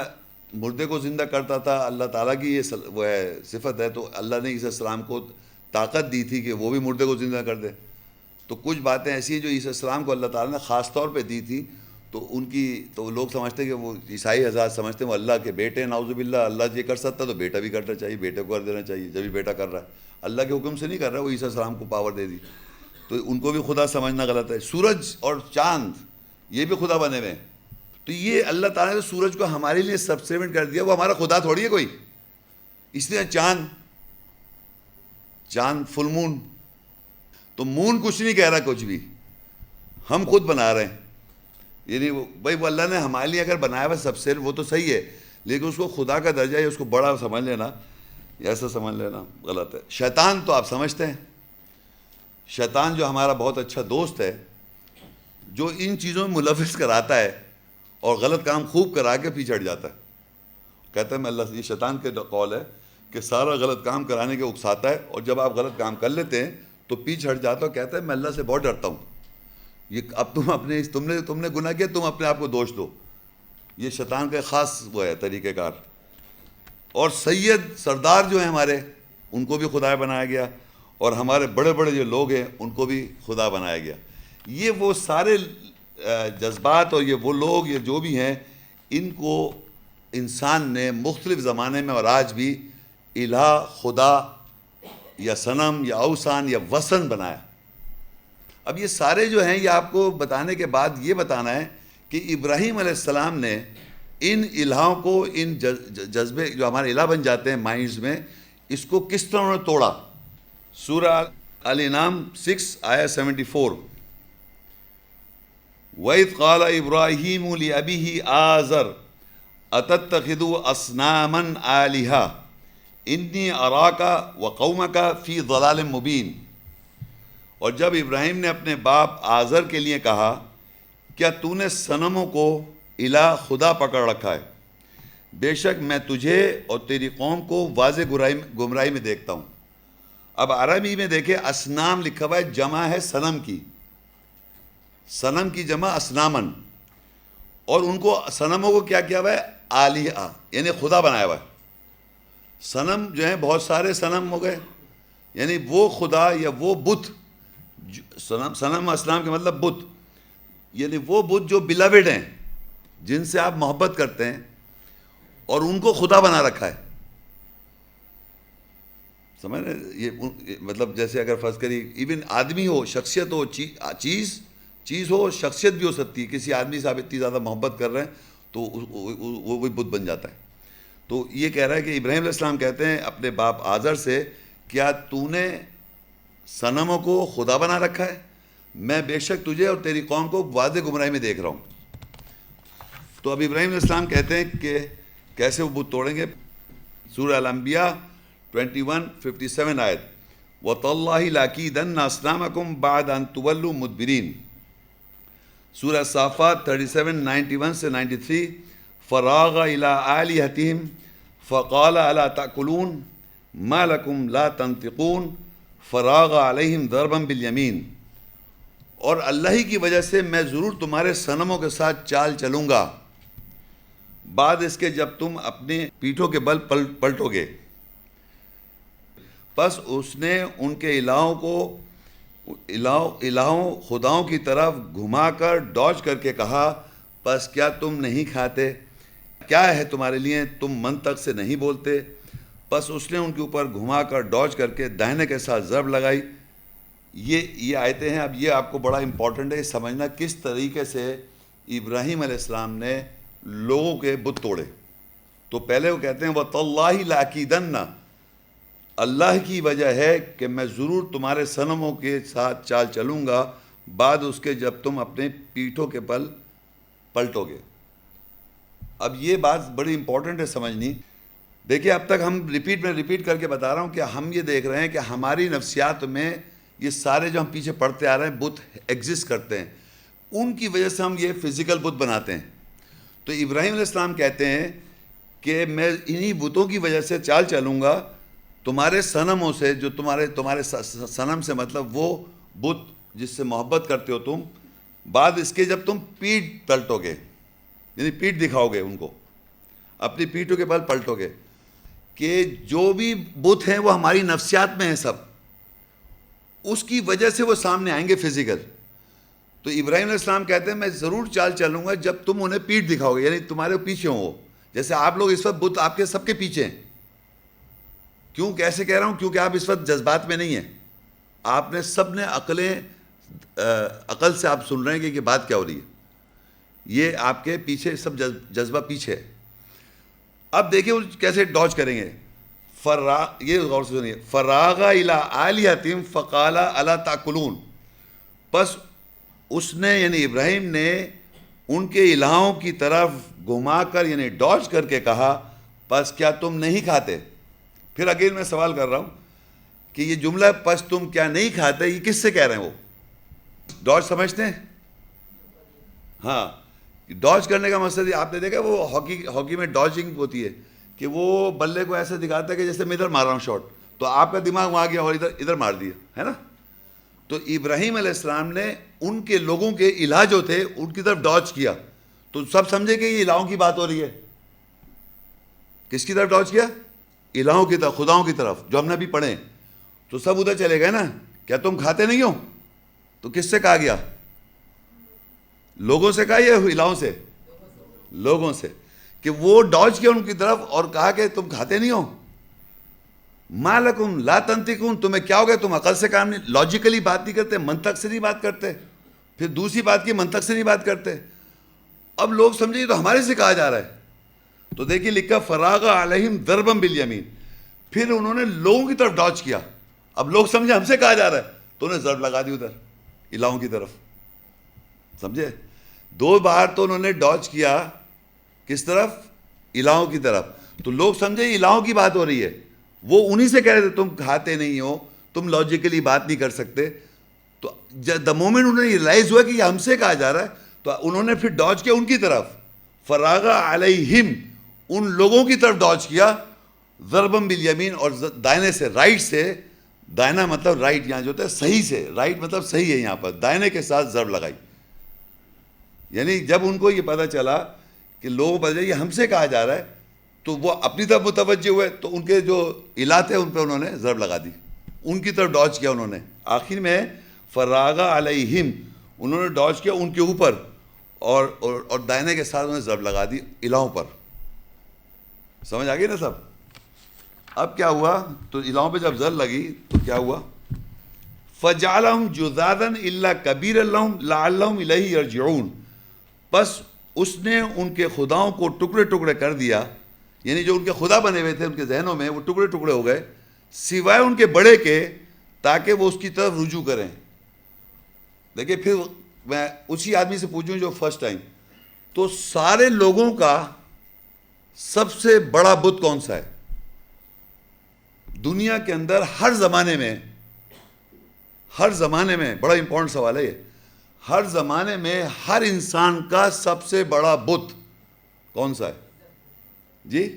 مردے کو زندہ کرتا تھا, اللہ تعالیٰ کی یہ وہ ہے صفت ہے, تو اللہ نے عیسیٰ السلام کو طاقت دی تھی کہ وہ بھی مردے کو زندہ کر دے. تو کچھ باتیں ایسی ہیں جو عیسیٰ السلام کو اللہ تعالیٰ نے خاص طور پہ دی تھی, تو ان کی تو لوگ سمجھتے ہیں کہ وہ عیسائی حضرات سمجھتے ہیں وہ اللہ کے بیٹے ہیں, نعوذ باللہ, اللہ یہ کر سکتا تو بیٹا بھی کرنا چاہیے, بیٹے کو کر دینا چاہیے, جب بھی بیٹا کر رہا ہے اللہ کے حکم سے نہیں کر رہا, وہ عیسیٰ السلام کو پاور دے دی, تو ان کو بھی خدا سمجھنا غلط ہے. سورج اور چاند یہ بھی خدا بنے ہوئے ہیں, تو یہ اللہ تعالیٰ نے سورج کو ہمارے لیے سبسٹیوٹ کر دیا, وہ ہمارا خدا تھوڑی ہے کوئی. اس لیے چاند فل مون, تو مون کچھ نہیں کہہ رہا, کچھ بھی ہم خود بنا رہے ہیں. یعنی بھائی وہ اللہ نے ہمارے لیے اگر بنایا ہوا سب سے, وہ تو صحیح ہے, لیکن اس کو خدا کا درجہ یا اس کو بڑا سمجھ لینا, ایسا سمجھ لینا غلط ہے. شیطان تو آپ سمجھتے ہیں, شیطان جو ہمارا بہت اچھا دوست ہے, جو ان چیزوں میں ملوث کراتا ہے اور غلط کام خوب کرا کے پیچھے ہٹ جاتا ہے. کہتا ہے میں اللہ, یہ شیطان کے قول ہے کہ سارا غلط کام کرانے کے اکساتا ہے, اور جب آپ غلط کام کر لیتے ہیں تو پیچھے ہٹ جاتا ہے, کہتا ہے میں اللہ سے بہت ڈرتا ہوں, یہ اب تم نے گناہ کیا, تم اپنے آپ کو دوش دو. یہ شیطان کا خاص وہ ہے طریقہ کار. اور سید سردار جو ہیں ہمارے, ان کو بھی خدا بنایا گیا, اور ہمارے بڑے بڑے جو لوگ ہیں ان کو بھی خدا بنایا گیا. یہ وہ سارے جذبات اور یہ وہ لوگ یہ جو بھی ہیں, ان کو انسان نے مختلف زمانے میں اور آج بھی الہ, خدا یا صنم یا اوثان یا وثن بنایا. اب یہ سارے جو ہیں یہ آپ کو بتانے کے بعد یہ بتانا ہے کہ ابراہیم علیہ السلام نے ان الہوں کو, ان جذبے جو ہمارے الہ بن جاتے ہیں مائنڈز میں, اس کو کس طرح انہوں نے توڑا. سورہ الانعام 6 آیت 74, وَإِذْ قَالَ إِبْرَاهِيمُ لِأَبِيهِ آزَرَ أَتَتَّخِذُ أَصْنَامًا آلِهَةً إِنِّي أَرَاكَ وَقَوْمَكَ فِي ضَلَالٍ مُبِينٍ. اور جب ابراہیم نے اپنے باپ آزر کے لیے کہا کیا تو نے صنموں کو الہ خدا پکڑ رکھا ہے, بے شک میں تجھے اور تیری قوم کو واضح گمراہی میں دیکھتا ہوں. اب عربی میں دیکھیں اسنام لکھا ہوا ہے، جمع ہے صنم کی، صنم کی جمع اسنامن، اور ان کو صنموں کو کیا کیا ہوا ہے؟ آلیہ، یعنی خدا بنایا ہوا ہے. صنم جو ہیں بہت سارے صنم ہو گئے، یعنی وہ خدا یا وہ بت، صنم اسلام کے مطلب بت، یعنی وہ بت جو بلاوڈ ہیں، جن سے آپ محبت کرتے ہیں، اور ان کو خدا بنا رکھا ہے. سمجھ رہے؟ یہ مطلب جیسے اگر فرض کری ایون آدمی ہو، شخصیت ہو، چیز ہو، شخصیت بھی ہو سکتی ہے. کسی آدمی سے آپ اتنی زیادہ محبت کر رہے ہیں تو وہ بھی بت بن جاتا ہے. تو یہ کہہ رہا ہے کہ ابراہیم علیہ السلام کہتے ہیں اپنے باپ آزر سے، کیا تو نے صنموں کو خدا بنا رکھا ہے؟ میں بے شک تجھے اور تیری قوم کو واضح گمراہی میں دیکھ رہا ہوں. تو اب ابراہیم علیہ السلام کہتے ہیں کہ کیسے وہ بت توڑیں گے. سورہ الانبیاء 21:57 آیت، وَتَاللَّهِ لَأَكِيدَنَّ أَصْنَامَكُمْ بَعْدَ أَن تُوَلُّوا مُدْبِرِينَ. سورہ صافات 37:91 سے 93، فراغ إِلَىٰ آلِهَتِهِمْ فَقَالَ أَلَا تَأْكُلُونَ مَا لَكُمْ لَا تَنطِقُونَ فَرَاغَ عَلَيْهِمْ ضَرْبًا بِالْيَمِينِ. اور اللہ ہی کی وجہ سے میں ضرور تمہارے صنموں کے ساتھ چال چلوں گا بعد اس کے جب تم اپنے پیٹھوں کے بل پلٹو گے. پس اس نے ان کے الہوں خداؤں کی طرف گھما کر ڈوج کر کے کہا، پس کیا تم نہیں کھاتے؟ کیا ہے تمہارے لیے؟ تم منطق سے نہیں بولتے. پس اس نے ان کے اوپر گھما کر ڈوج کر کے داہنے کے ساتھ ضرب لگائی. یہ آیتیں ہیں. اب یہ آپ کو بڑا امپورٹنٹ ہے سمجھنا کس طریقے سے ابراہیم علیہ السلام نے لوگوں کے بت توڑے. تو پہلے وہ کہتے ہیں وَتَاللَّهِ لَأَكِيدَنَّ، اللہ کی وجہ ہے کہ میں ضرور تمہارے صنموں کے ساتھ چال چلوں گا بعد اس کے جب تم اپنے پیٹھوں کے بل پلٹو گے. اب یہ بات بڑی امپورٹنٹ ہے سمجھنی. دیکھیں اب تک ہم ریپیٹ کر کے بتا رہا ہوں کہ ہم یہ دیکھ رہے ہیں کہ ہماری نفسیات میں یہ سارے جو ہم پیچھے پڑھتے آ رہے ہیں بت ایگزسٹ کرتے ہیں، ان کی وجہ سے ہم یہ فزیکل بت بناتے ہیں. تو ابراہیم علیہ السلام کہتے ہیں کہ میں انہی بتوں کی وجہ سے چال چلوں گا تمہارے صنموں سے، جو تمہارے صنم سے مطلب وہ بت جس سے محبت کرتے ہو تم، بعد اس کے جب تم پیٹھ پلٹو گے، یعنی پیٹھ دکھاؤ گے ان کو، اپنی پیٹھوں کے بل پلٹو گے. کہ جو بھی بت ہیں وہ ہماری نفسیات میں ہیں سب، اس کی وجہ سے وہ سامنے آئیں گے فزیکل. تو ابراہیم علیہ السلام کہتے ہیں میں ضرور چال چلوں گا جب تم انہیں پیٹھ دکھاؤ گے، یعنی تمہارے پیچھے ہوں وہ. جیسے آپ لوگ اس وقت بت آپ کے سب کے پیچھے ہیں. کیوں کیسے کہہ رہا ہوں؟ کیونکہ آپ اس وقت جذبات میں نہیں ہیں. آپ نے سب نے عقل سے آپ سن رہے ہیں کہ یہ بات کیا ہو رہی ہے. یہ آپ کے پیچھے سب جذبہ پیچھے ہے. اب دیکھیں وہ کیسے ڈوج کریں گے. یہ غور سے سنیے، فراغ الی آلہتہم فقال الا تاکلون. پس اس نے یعنی ابراہیم نے ان کے الہوں کی طرف گھما کر یعنی ڈوج کر کے کہا، پس کیا تم نہیں کھاتے؟ پھر اگین میں سوال کر رہا ہوں کہ یہ جملہ پس تم کیا نہیں کھاتے، یہ کس سے کہہ رہے ہیں؟ وہ ڈوج سمجھتے ہیں؟ ہاں، ڈوج کرنے کا مقصد آپ نے دیکھا وہ ہاکی میں ڈوجنگ ہوتی ہے کہ وہ بلے کو ایسے دکھاتا ہے کہ جیسے میں ادھر مار رہا ہوں شاٹ، تو آپ کا دماغ وہاں گیا اور ادھر مار دیا ہے نا. تو ابراہیم علیہ السلام نے ان کے لوگوں کے الہ جو تھے ان کی طرف ڈوج کیا. تو سب سمجھے کہ یہ الہوں کی بات ہو رہی ہے. کس کی طرف ڈوج کیا؟ الہوں کی طرف، خداؤں کی طرف، جو ہم نے ابھی پڑھے. تو سب ادھر چلے گئے نا. کیا تم کھاتے نہیں ہو؟ تو کس سے کہا گیا؟ لوگوں سے کہا یا الہوں سے؟ لوگوں سے. کہ وہ ڈوج کیا ان کی طرف اور کہا کہ تم کھاتے نہیں ہو. ما لکم لا تنطقون، تمہیں کیا ہو گیا؟ تم عقل سے کام نہیں، لاجیکلی بات نہیں کرتے، منطق سے نہیں بات کرتے. پھر دوسری بات کی منطق سے نہیں بات کرتے. اب لوگ سمجھے تو ہمارے سے کہا جا رہا ہے. تو دیکھیے لکھا فراغ علیہم ضربا بالیمین. پھر انہوں نے لوگوں کی طرف ڈوج کیا. اب لوگ سمجھے ہم سے کہا جا رہا ہے تو انہیں ضرب لگا دی ادھر الہوں کی طرف. سمجھے؟ 2 بار تو انہوں نے ڈوج کیا کس طرف؟ الہوں کی طرف. تو لوگ سمجھے الہوں کی بات ہو رہی ہے. وہ انہی سے کہہ رہے تھے تم کھاتے نہیں ہو، تم لاجیکلی بات نہیں کر سکتے. تو دا مومنٹ انہیں ریلائز ہوا کہ یہ ہم سے کہا جا رہا ہے تو انہوں نے پھر ڈوج کیا ان کی طرف. فراغ علیہم، ان لوگوں کی طرف ڈاج کیا ضربم بالیمین، اور دائنے سے، رائٹ سے، دائنا مطلب رائٹ یہاں جو ہوتا ہے صحیح سے، رائٹ مطلب صحیح ہے یہاں پر، دائنے کے ساتھ ضرب لگائی. یعنی جب ان کو یہ پتہ چلا کہ لوگوں پر یہ ہم سے کہا جا رہا ہے تو وہ اپنی طرف متوجہ ہوئے، تو ان کے جو الہ تھے ان پہ انہوں نے ضرب لگا دی، ان کی طرف ڈاج کیا انہوں نے. آخر میں فراغ علیہم، انہوں نے ڈاج کیا ان کے اوپر، اور دائنے کے ساتھ انہوں نے ضرب لگا دی الہوں پر. سمجھ آ گئی نا سب؟ اب کیا ہوا؟ تو الہوں پہ جب ضرب لگی تو کیا ہوا؟ فجعلہم جذاذا الا کبیرا لہم لعلہم الیہ یرجعون، بس اس نے ان کے خداؤں کو ٹکڑے ٹکڑے کر دیا، یعنی جو ان کے خدا بنے ہوئے تھے ان کے ذہنوں میں وہ ٹکڑے ٹکڑے ہو گئے، سوائے ان کے بڑے کے، تاکہ وہ اس کی طرف رجوع کریں. دیکھیں پھر میں اسی آدمی سے پوچھوں جو فرسٹ ٹائم، تو سارے لوگوں کا سب سے بڑا بت کون سا ہے دنیا کے اندر؟ ہر زمانے میں بڑا امپورٹنٹ سوال ہے یہ، ہر زمانے میں ہر انسان کا سب سے بڑا بت کون سا ہے جی؟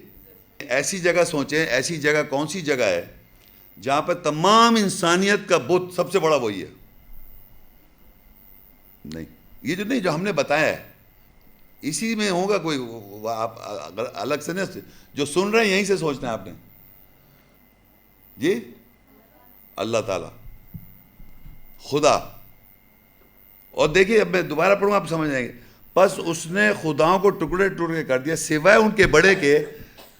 ایسی جگہ سوچیں، ایسی جگہ کون سی جگہ ہے جہاں پر تمام انسانیت کا بت سب سے بڑا وہی ہے؟ نہیں، یہ جو نہیں جو ہم نے بتایا ہے اسی میں ہوگا کوئی، آپ الگ سے نہیں، جو سن رہے ہیں یہیں سے سوچنا ہے آپ نے. جی اللہ تعالیٰ، خدا. اور دیکھیے اب میں دوبارہ پڑھوں آپ سمجھ جائیں گے. بس اس نے خداؤں کو ٹکڑے ٹکڑے کر دیا سوائے ان کے بڑے کے،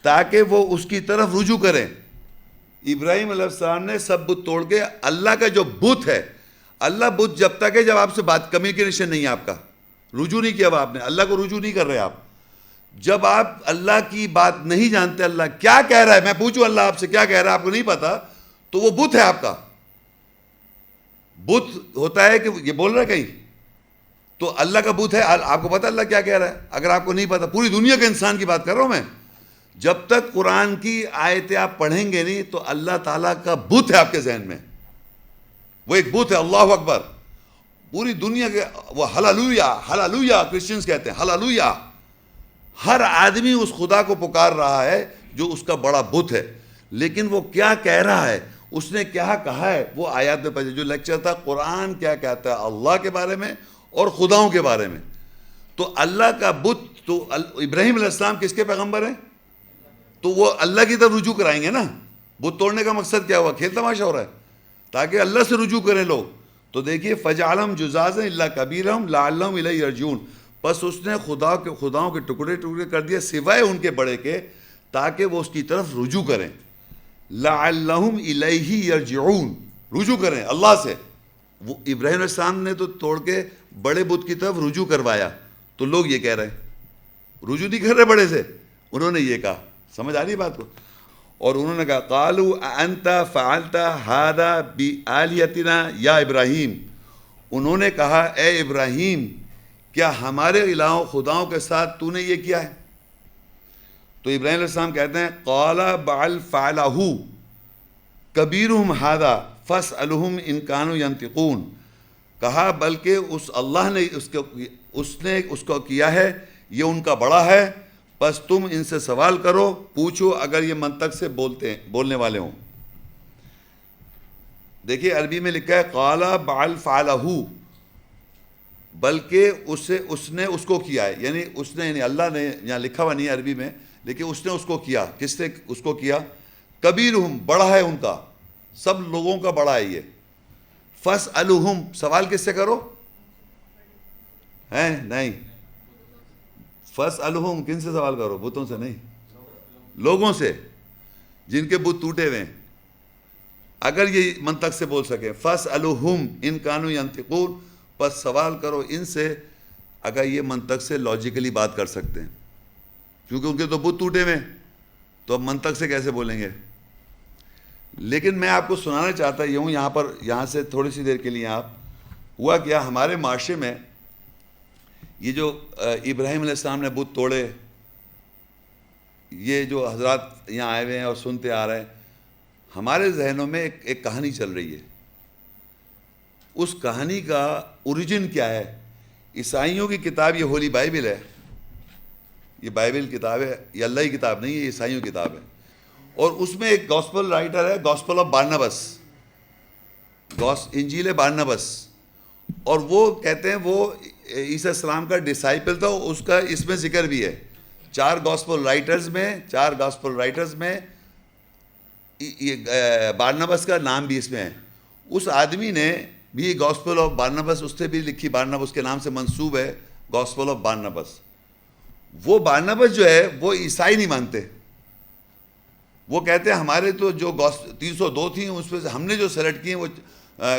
تاکہ وہ اس کی طرف رجوع کریں. ابراہیم علیہ السلام نے سب بت توڑ کے اللہ کا جو بت ہے، اللہ بت جب تک ہے جب آپ سے بات کمیونیکیشن نہیں ہے، آپ کا رجوع نہیں کیا آپ نے، اللہ کو رجوع نہیں کر رہے آپ. جب آپ اللہ کی بات نہیں جانتے، اللہ کیا کہہ رہا ہے، میں پوچھوں اللہ آپ سے کیا کہہ رہا ہے، آپ کو نہیں پتا، تو وہ بت ہے آپ کا. بت ہوتا ہے کہ یہ بول رہا ہے کہیں، تو اللہ کا بت ہے. آپ کو پتا اللہ کیا کہہ رہا ہے؟ اگر آپ کو نہیں پتا، پوری دنیا کے انسان کی بات کر رہا ہوں میں، جب تک قرآن کی آیتیں آپ پڑھیں گے نہیں تو اللہ تعالیٰ کا بت ہے آپ کے ذہن میں، وہ ایک بت ہے. اللہ اکبر. پوری دنیا کے وہ ہللویا ہللویا کرسچنز کہتے ہیں ہللویا. ہر آدمی اس خدا کو پکار رہا ہے جو اس کا بڑا بت ہے، لیکن وہ کیا کہہ رہا ہے، اس نے کیا کہا ہے، وہ آیات میں پڑھیں. جو لیکچر تھا قرآن کیا کہتا ہے اللہ کے بارے میں اور خداؤں کے بارے میں. تو اللہ کا بت، تو ابراہیم علیہ السلام کس کے پیغمبر ہیں؟ تو وہ اللہ کی طرف رجوع کرائیں گے نا. بت توڑنے کا مقصد کیا ہوا؟ کھیل تماشا ہو رہا ہے تاکہ اللہ سے رجوع کریں لوگ. تو دیکھیے فجعلہم جذاذا الا کبیرہم لعلہم الیہ یرجعون، بس اس نے خداؤں کے ٹکڑے ٹکڑے کر دیا سوائے ان کے بڑے کے، تاکہ وہ اس کی طرف رجوع کریں. لعلہم الیہ یرجعون، رجوع کریں اللہ سے. وہ ابراہیم علیہ السلام نے تو توڑ کے بڑے بت کی طرف رجوع کروایا، تو لوگ یہ کہہ رہے ہیں رجوع نہیں کر رہے بڑے سے، انہوں نے یہ کہا. سمجھ آ رہی بات کو؟ اور انہوں نے کہا قالوا انت فعلت هذا بآلهتنا یا ابراہیم، انہوں نے کہا اے ابراہیم کیا ہمارے الہوں خداؤں کے ساتھ تو نے یہ کیا ہے؟ تو ابراہیم علیہ السلام کہتے ہیں قال بل فعلہ کبیرہم ھذا فاسألہم ان کانوا ینطقون، کہا بلکہ اللہ نے اس کو کیا ہے، یہ ان کا بڑا ہے، بس تم ان سے سوال کرو، پوچھو اگر یہ منطق سے بولنے والے ہوں. دیکھیے عربی میں لکھا ہے قال بل فعلہ، بلکہ اس نے اس کو کیا ہے، یعنی اس نے، یعنی اللہ نے، یہاں لکھا ہوا نہیں ہے عربی میں، لیکن اس نے اس کو کیا. کس نے اس کو کیا؟ کبیرہم، بڑا ہے ان کا، سب لوگوں کا بڑا ہے یہ. فاسألہم، سوال کس سے کرو؟ ہیں نہیں، فاسألہم کن سے سوال کرو؟ بتوں سے نہیں، لوگوں سے جن کے بت ٹوٹے ہوئے ہیں. اگر یہ منطق سے بول سکیں فاسألہم ان کانوا ینطقون، بس سوال کرو ان سے اگر یہ منطق سے لاجیکلی بات کر سکتے ہیں، کیونکہ ان کے تو بت ٹوٹے ہوئے ہیں، تو اب منطق سے کیسے بولیں گے؟ لیکن میں آپ کو سنانا چاہتا ہوں یہاں سے تھوڑی سی دیر کے لیے، آپ ہوا کیا ہمارے معاشرے میں، یہ جو ابراہیم علیہ السلام نے بت توڑے، یہ جو حضرات یہاں آئے ہوئے ہیں اور سنتے آ رہے ہیں، ہمارے ذہنوں میں ایک کہانی چل رہی ہے. اس کہانی کا اوریجن کیا ہے؟ عیسائیوں کی کتاب یہ ہولی بائبل ہے، یہ بائبل کتاب ہے، یہ اللہ کی کتاب نہیں ہے، یہ عیسائیوں کی کتاب ہے. اور اس میں ایک گاسپل رائٹر ہے، گاسپل آف بارنابس، انجیل بارنابس. اور وہ کہتے ہیں وہ عیسیٰ السلام کا ڈسائپل تھا. اس کا اس میں ذکر بھی ہے. چار گاسپل رائٹرز میں یہ بارنابس کا نام بھی اس میں ہے. اس آدمی نے بھی گاسپل آف بارنابس اس سے بھی لکھی، بارنابس کے نام سے منسوب ہے گاسپل آف بارنابس. وہ بارنابس جو ہے وہ عیسائی نہیں مانتے. وہ کہتے ہیں ہمارے تو جو 302 تھیں اس میں سے ہم نے جو سلیکٹ کی ہیں وہ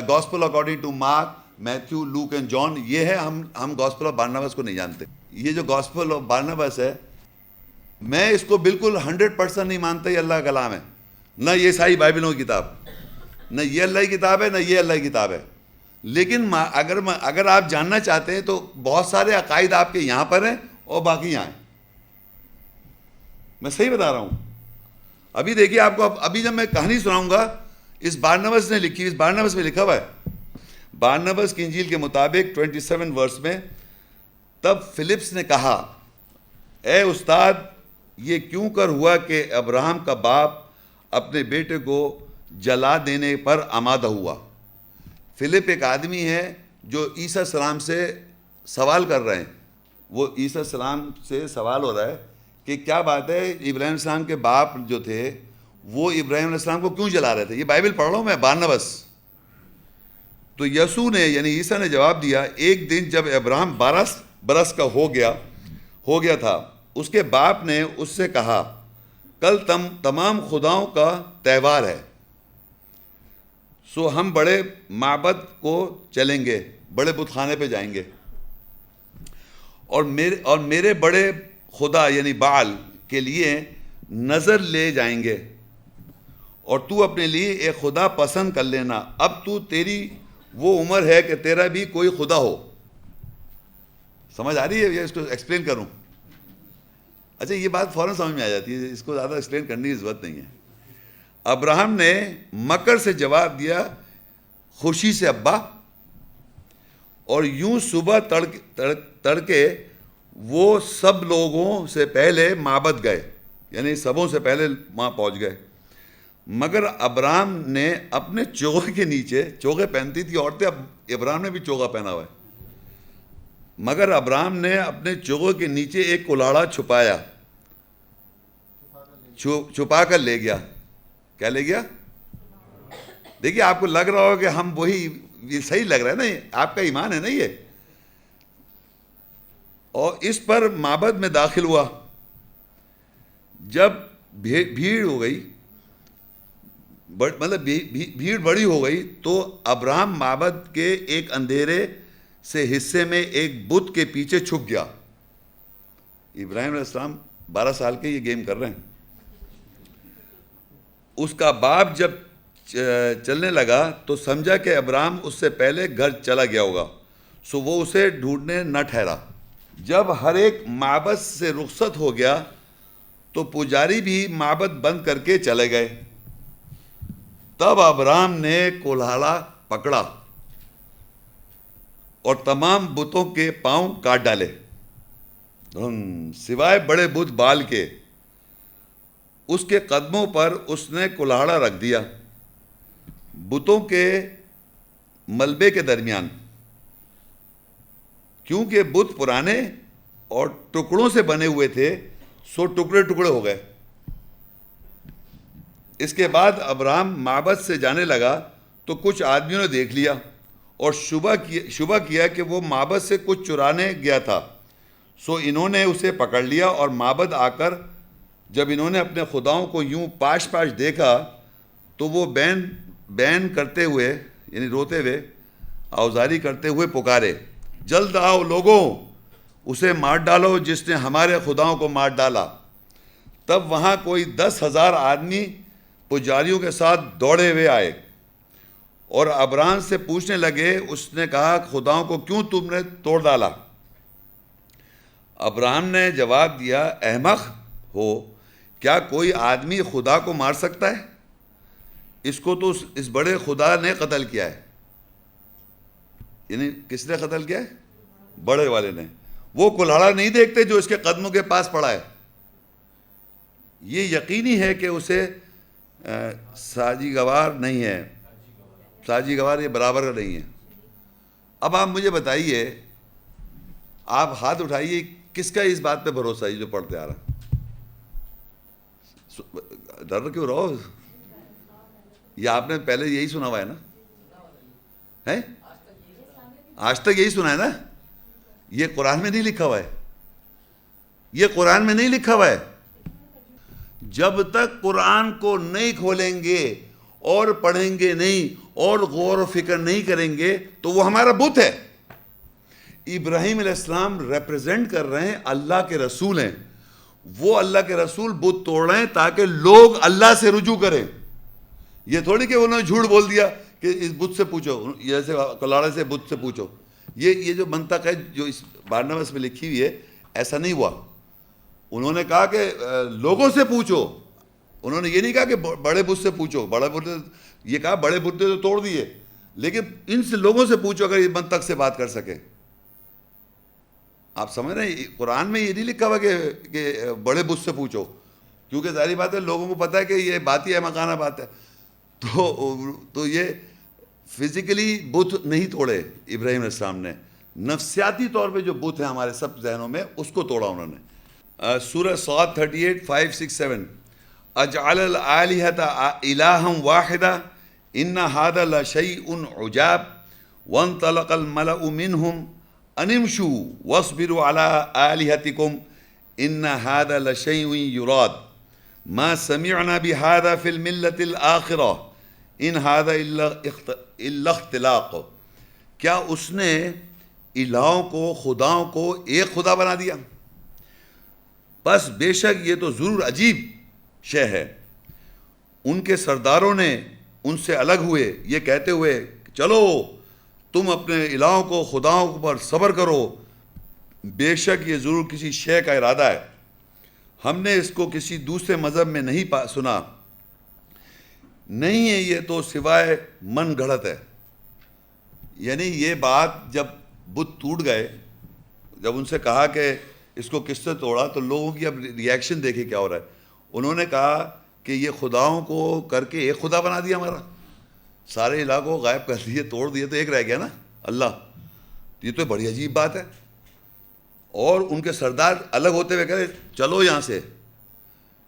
gospel according to Mark, Matthew, Luke and John, یہ ہے. ہم گاسپل آف بارنابس کو نہیں جانتے. یہ جو گاسپل آف بارنابس ہے میں اس کو بالکل 100% نہیں مانتا یہ اللہ کا کلام ہے. نہ یہ عیسائی بائبلوں کی کتاب، نہ یہ اللہ کی کتاب ہے، نہ یہ اللہ کی کتاب ہے. لیکن اگر آپ جاننا چاہتے ہیں تو بہت سارے عقائد آپ کے یہاں پر ہیں اور باقی یہاں ہیں. میں صحیح بتا رہا ہوں. ابھی دیکھیے آپ کو ابھی جب میں کہانی سناؤں گا اس بارنابس نے لکھی، اس بارنابس میں لکھا ہوا ہے بارنابس کی انجیل کے مطابق 27 ورس میں، تب فلپس نے کہا اے استاد یہ کیوں کر ہوا کہ ابراہم کا باپ اپنے بیٹے کو جلا دینے پر آمادہ ہوا. فلپ ایک آدمی ہے جو عیسیٰ السلام سے سوال کر رہے ہیں. وہ عیسیٰ السلام سے سوال ہو رہا ہے کہ کیا بات ہے ابراہیم السلام کے باپ جو تھے وہ ابراہیم علیہ السلام کو کیوں جلا رہے تھے. یہ بائبل پڑھ رہا ہوں میں، بارنابس. تو یسوع نے یعنی عیسیٰ نے جواب دیا ایک دن جب ابراہم 12 برس کا ہو گیا تھا اس کے باپ نے اس سے کہا کل تمام خداؤں کا تہوار ہے، سو ہم بڑے معبد کو چلیں گے، بڑے بت خانے پہ جائیں گے اور میرے بڑے خدا یعنی بعل کے لیے نظر لے جائیں گے اور تو اپنے لیے ایک خدا پسند کر لینا. اب تو تیری وہ عمر ہے کہ تیرا بھی کوئی خدا ہو. سمجھ آ رہی ہے یا اس کو ایکسپلین کروں؟ اچھا یہ بات فوراً سمجھ میں آ جاتی ہے، اس کو زیادہ ایکسپلین کرنے کی ضرورت نہیں ہے. ابراہم نے مکر سے جواب دیا خوشی سے ابا، اور یوں صبح تڑکے وہ سب لوگوں سے پہلے معبد گئے، یعنی سبوں سے پہلے وہاں پہنچ گئے. مگر ابراہم نے اپنے چوغے کے نیچے، چوغے پہنتی تھی عورتیں، اب ابراہم نے بھی چوغا پہنا ہوا ہے، مگر ابراہم نے اپنے چوغے کے نیچے ایک کلاڑا چھپا کر لے گیا. کیا لے گیا؟ دیکھیے آپ کو لگ رہا ہو کہ ہم وہی، یہ صحیح لگ رہا ہے نا، آپ کا ایمان ہے نا یہ. اور اس پر معبد میں داخل ہوا. جب بھیڑ ہو گئی، مطلب بھیڑ بڑی ہو گئی تو ابراہم معبد کے ایک اندھیرے سے حصے میں ایک بت کے پیچھے چھپ گیا. ابراہیم علیہ السلام 12 سال کے یہ گیم کر رہے ہیں. اس کا باپ جب چلنے لگا تو سمجھا کہ ابراہم اس سے پہلے گھر چلا گیا ہوگا، سو وہ اسے ڈھونڈنے نہ ٹھہرا. جب ہر ایک معبد سے رخصت ہو گیا تو پجاری بھی معبد بند کر کے چلے گئے. تب ابراہم نے کولہاڑا پکڑا اور تمام بتوں کے پاؤں کاٹ ڈالے سوائے بڑے بت بال کے. اس کے قدموں پر اس نے کولہاڑا رکھ دیا بتوں کے ملبے کے درمیان، کیونکہ بت پرانے اور ٹکڑوں سے بنے ہوئے تھے سو ٹکڑے ٹکڑے ہو گئے. اس کے بعد ابراہم معبد سے جانے لگا تو کچھ آدمیوں نے دیکھ لیا اور شبہ کیا کہ وہ معبد سے کچھ چرانے گیا تھا. سو انہوں نے اسے پکڑ لیا اور معبد آ کر جب انہوں نے اپنے خداؤں کو یوں پاش دیکھا تو وہ بین کرتے ہوئے یعنی روتے ہوئے آوازاری کرتے ہوئے پکارے جلد آؤ لوگوں، اسے مار ڈالو جس نے ہمارے خداؤں کو مار ڈالا. تب وہاں کوئی 10,000 آدمی پجاریوں کے ساتھ دوڑے ہوئے آئے اور ابراہم سے پوچھنے لگے. اس نے کہا خداؤں کو کیوں تم نے توڑ ڈالا؟ ابراہم نے جواب دیا احمق ہو، کیا کوئی آدمی خدا کو مار سکتا ہے؟ اس کو تو اس بڑے خدا نے قتل کیا ہے. یعنی کس نے قتل کیا ہے؟ بڑے والے نے. وہ کلہاڑا نہیں دیکھتے جو اس کے قدموں کے پاس پڑا ہے. یہ یقینی ہے کہ اسے ساجی گوار نہیں ہے, ساجی گوار یہ برابر کا نہیں ہے. اب آپ مجھے بتائیے, آپ ہاتھ اٹھائیے, کس کا اس بات پہ بھروسہ ہے جو پڑھتے آ رہا؟ ڈر کیوں رہو؟ یہ آپ نے پہلے یہی سنا ہوا ہے نا, ہے آج تک یہی سنا ہے نا. یہ قرآن میں نہیں لکھا ہوا ہے, یہ قرآن میں نہیں لکھا ہوا ہے. جب تک قرآن کو نہیں کھولیں گے اور پڑھیں گے نہیں اور غور و فکر نہیں کریں گے تو وہ ہمارا بت ہے. ابراہیم علیہ السلام ریپرزینٹ کر رہے ہیں, اللہ کے رسول ہیں, وہ اللہ کے رسول بت توڑ رہے ہیں تاکہ لوگ اللہ سے رجوع کریں. یہ تھوڑی کہ انہوں نے جھوٹ بول دیا کہ اس بت سے پوچھو, جیسے کلاڑے سے بت سے پوچھو. یہ جو منطق ہے جو اس بارنباس میں لکھی ہوئی ہے, ایسا نہیں ہوا. انہوں نے کہا کہ لوگوں سے پوچھو, انہوں نے یہ نہیں کہا کہ بڑے بت سے پوچھو. بڑے بت, یہ کہا بڑے بت تو توڑ دیے, لیکن ان سے لوگوں سے پوچھو اگر یہ منطق سے بات کر سکے. آپ سمجھ رہے ہیں, قرآن میں یہ نہیں لکھا ہوا کہ بڑے بت سے پوچھو, کیونکہ ظاہری بات ہے لوگوں کو پتہ ہے کہ یہ بات ہی ہے مکانہ بات ہے. تو یہ فزیکلی بت نہیں توڑے ابراہیم علیہ السلام نے, نفسیاتی طور پہ جو بت ہیں ہمارے سب ذہنوں میں اس کو توڑا انہوں نے. سورہ صاد 38 5 6 7 اجعل الآلہۃ الہا واحدا ان ھذا لشیء عجاب وانطلق الملأ منهم ان امشوا واصبروا على آلہتکم ان ھذا لشیء یراد ما سمعنا بهذا في الملة الآخرة ان ھذا الا اختلاق. کیا اس نے الہوں کو, خداؤں کو ایک خدا بنا دیا؟ بس بے شک یہ تو ضرور عجیب شے ہے. ان کے سرداروں نے ان سے الگ ہوئے یہ کہتے ہوئے چلو تم اپنے الہوں کو, خداؤں پر صبر کرو, بے شک یہ ضرور کسی شے کا ارادہ ہے, ہم نے اس کو کسی دوسرے مذہب میں نہیں سنا, نہیں ہے یہ تو سوائے من گھڑت ہے. یعنی یہ بات جب بت ٹوٹ گئے, جب ان سے کہا کہ اس کو کس سے توڑا, تو لوگوں کی اب ریاکشن دیکھیں کیا ہو رہا ہے. انہوں نے کہا کہ یہ خداؤں کو کر کے ایک خدا بنا دیا ہمارا, سارے الہ کو غائب کر دیے, توڑ دیے, تو ایک رہ گیا نا اللہ. یہ تو بڑی عجیب بات ہے. اور ان کے سردار الگ ہوتے ہوئے کہتے چلو یہاں سے,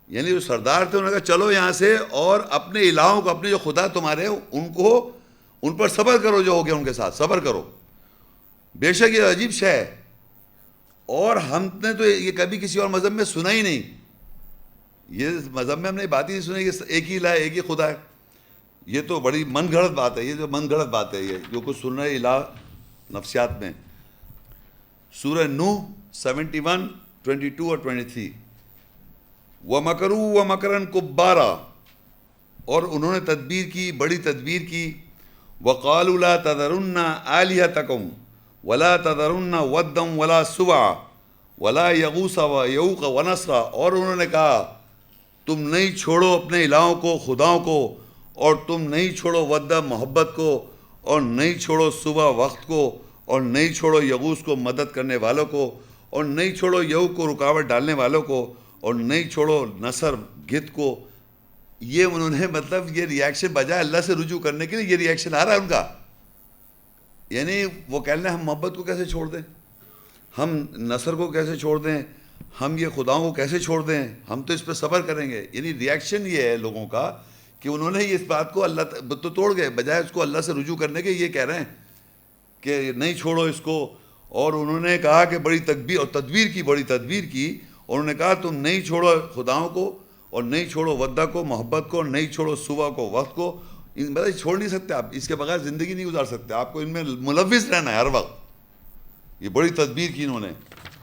یعنی جو سردار تھے انہوں نے کہا چلو یہاں سے اور اپنے الہوں کو, اپنے جو خدا تمہارے ان کو, ان پر صبر کرو, جو ہو گیا ان کے ساتھ صبر کرو, بے شک یہ عجیب شے ہے. اور ہم نے تو یہ کبھی کسی اور مذہب میں سنا ہی نہیں, یہ مذہب میں ہم نے بات ہی نہیں سنی کہ ایک ہی الہ ایک ہی خدا ہے. یہ تو بڑی من گھڑت بات ہے, یہ جو من گھڑت بات ہے, یہ جو کچھ سن رہے الہ نفسیات میں. سورہ نوح 71 22 اور 23 وَمَكَرُوا وَمَكْرًا كُبَّارًا, اور انہوں نے تدبیر کی, بڑی تدبیر کی. وَقَالُوا لَا تَذَرُنَّ آلِهَتَكُمْ وَلَا تَذَرُنَّ وَدًّا وَلَا سُوَعًا وَلَا يَغُوثَ وَيَعُوقَ وَنَسْرًا, اور انہوں نے کہا تم نہیں چھوڑو اپنے الہوں کو, خداؤں کو, اور تم نہیں چھوڑو ودہ محبت کو, اور نہیں چھوڑو صبح وقت کو, اور نہیں چھوڑو یغوث کو مدد کرنے والوں کو, اور نہیں چھوڑو یعوق کو رکاوٹ ڈالنے والوں کو, اور نہیں چھوڑو نصر گت کو. یہ انہوں نے مطلب یہ ریاکشن بجائے اللہ سے رجوع کرنے کے لیے یہ ریاکشن آ رہا ہے ان کا. یعنی وہ کہہ رہے ہیں ہم محبت کو کیسے چھوڑ دیں, ہم نصر کو کیسے چھوڑ دیں, ہم یہ خداؤں کو کیسے چھوڑ دیں, ہم تو اس پہ صبر کریں گے. یعنی ریاکشن یہ ہے لوگوں کا کہ انہوں نے اس بات کو اللہ تو توڑ گئے, بجائے اس کو اللہ سے رجوع کرنے کے یہ کہہ رہے ہیں کہ نہیں چھوڑو اس کو. اور انہوں نے کہا کہ بڑی تکبیر اور تدبیر کی, بڑی تدبیر کی, اور انہوں نے کہا تم نہیں چھوڑو خداؤں کو, اور نہیں چھوڑو ودہ کو, محبت کو, نہیں چھوڑو صبح کو, وقت کو. مطلب چھوڑ نہیں سکتے آپ, اس کے بغیر زندگی نہیں گزار سکتے, آپ کو ان میں ملوث رہنا ہے ہر وقت. یہ بڑی تدبیر کی انہوں نے.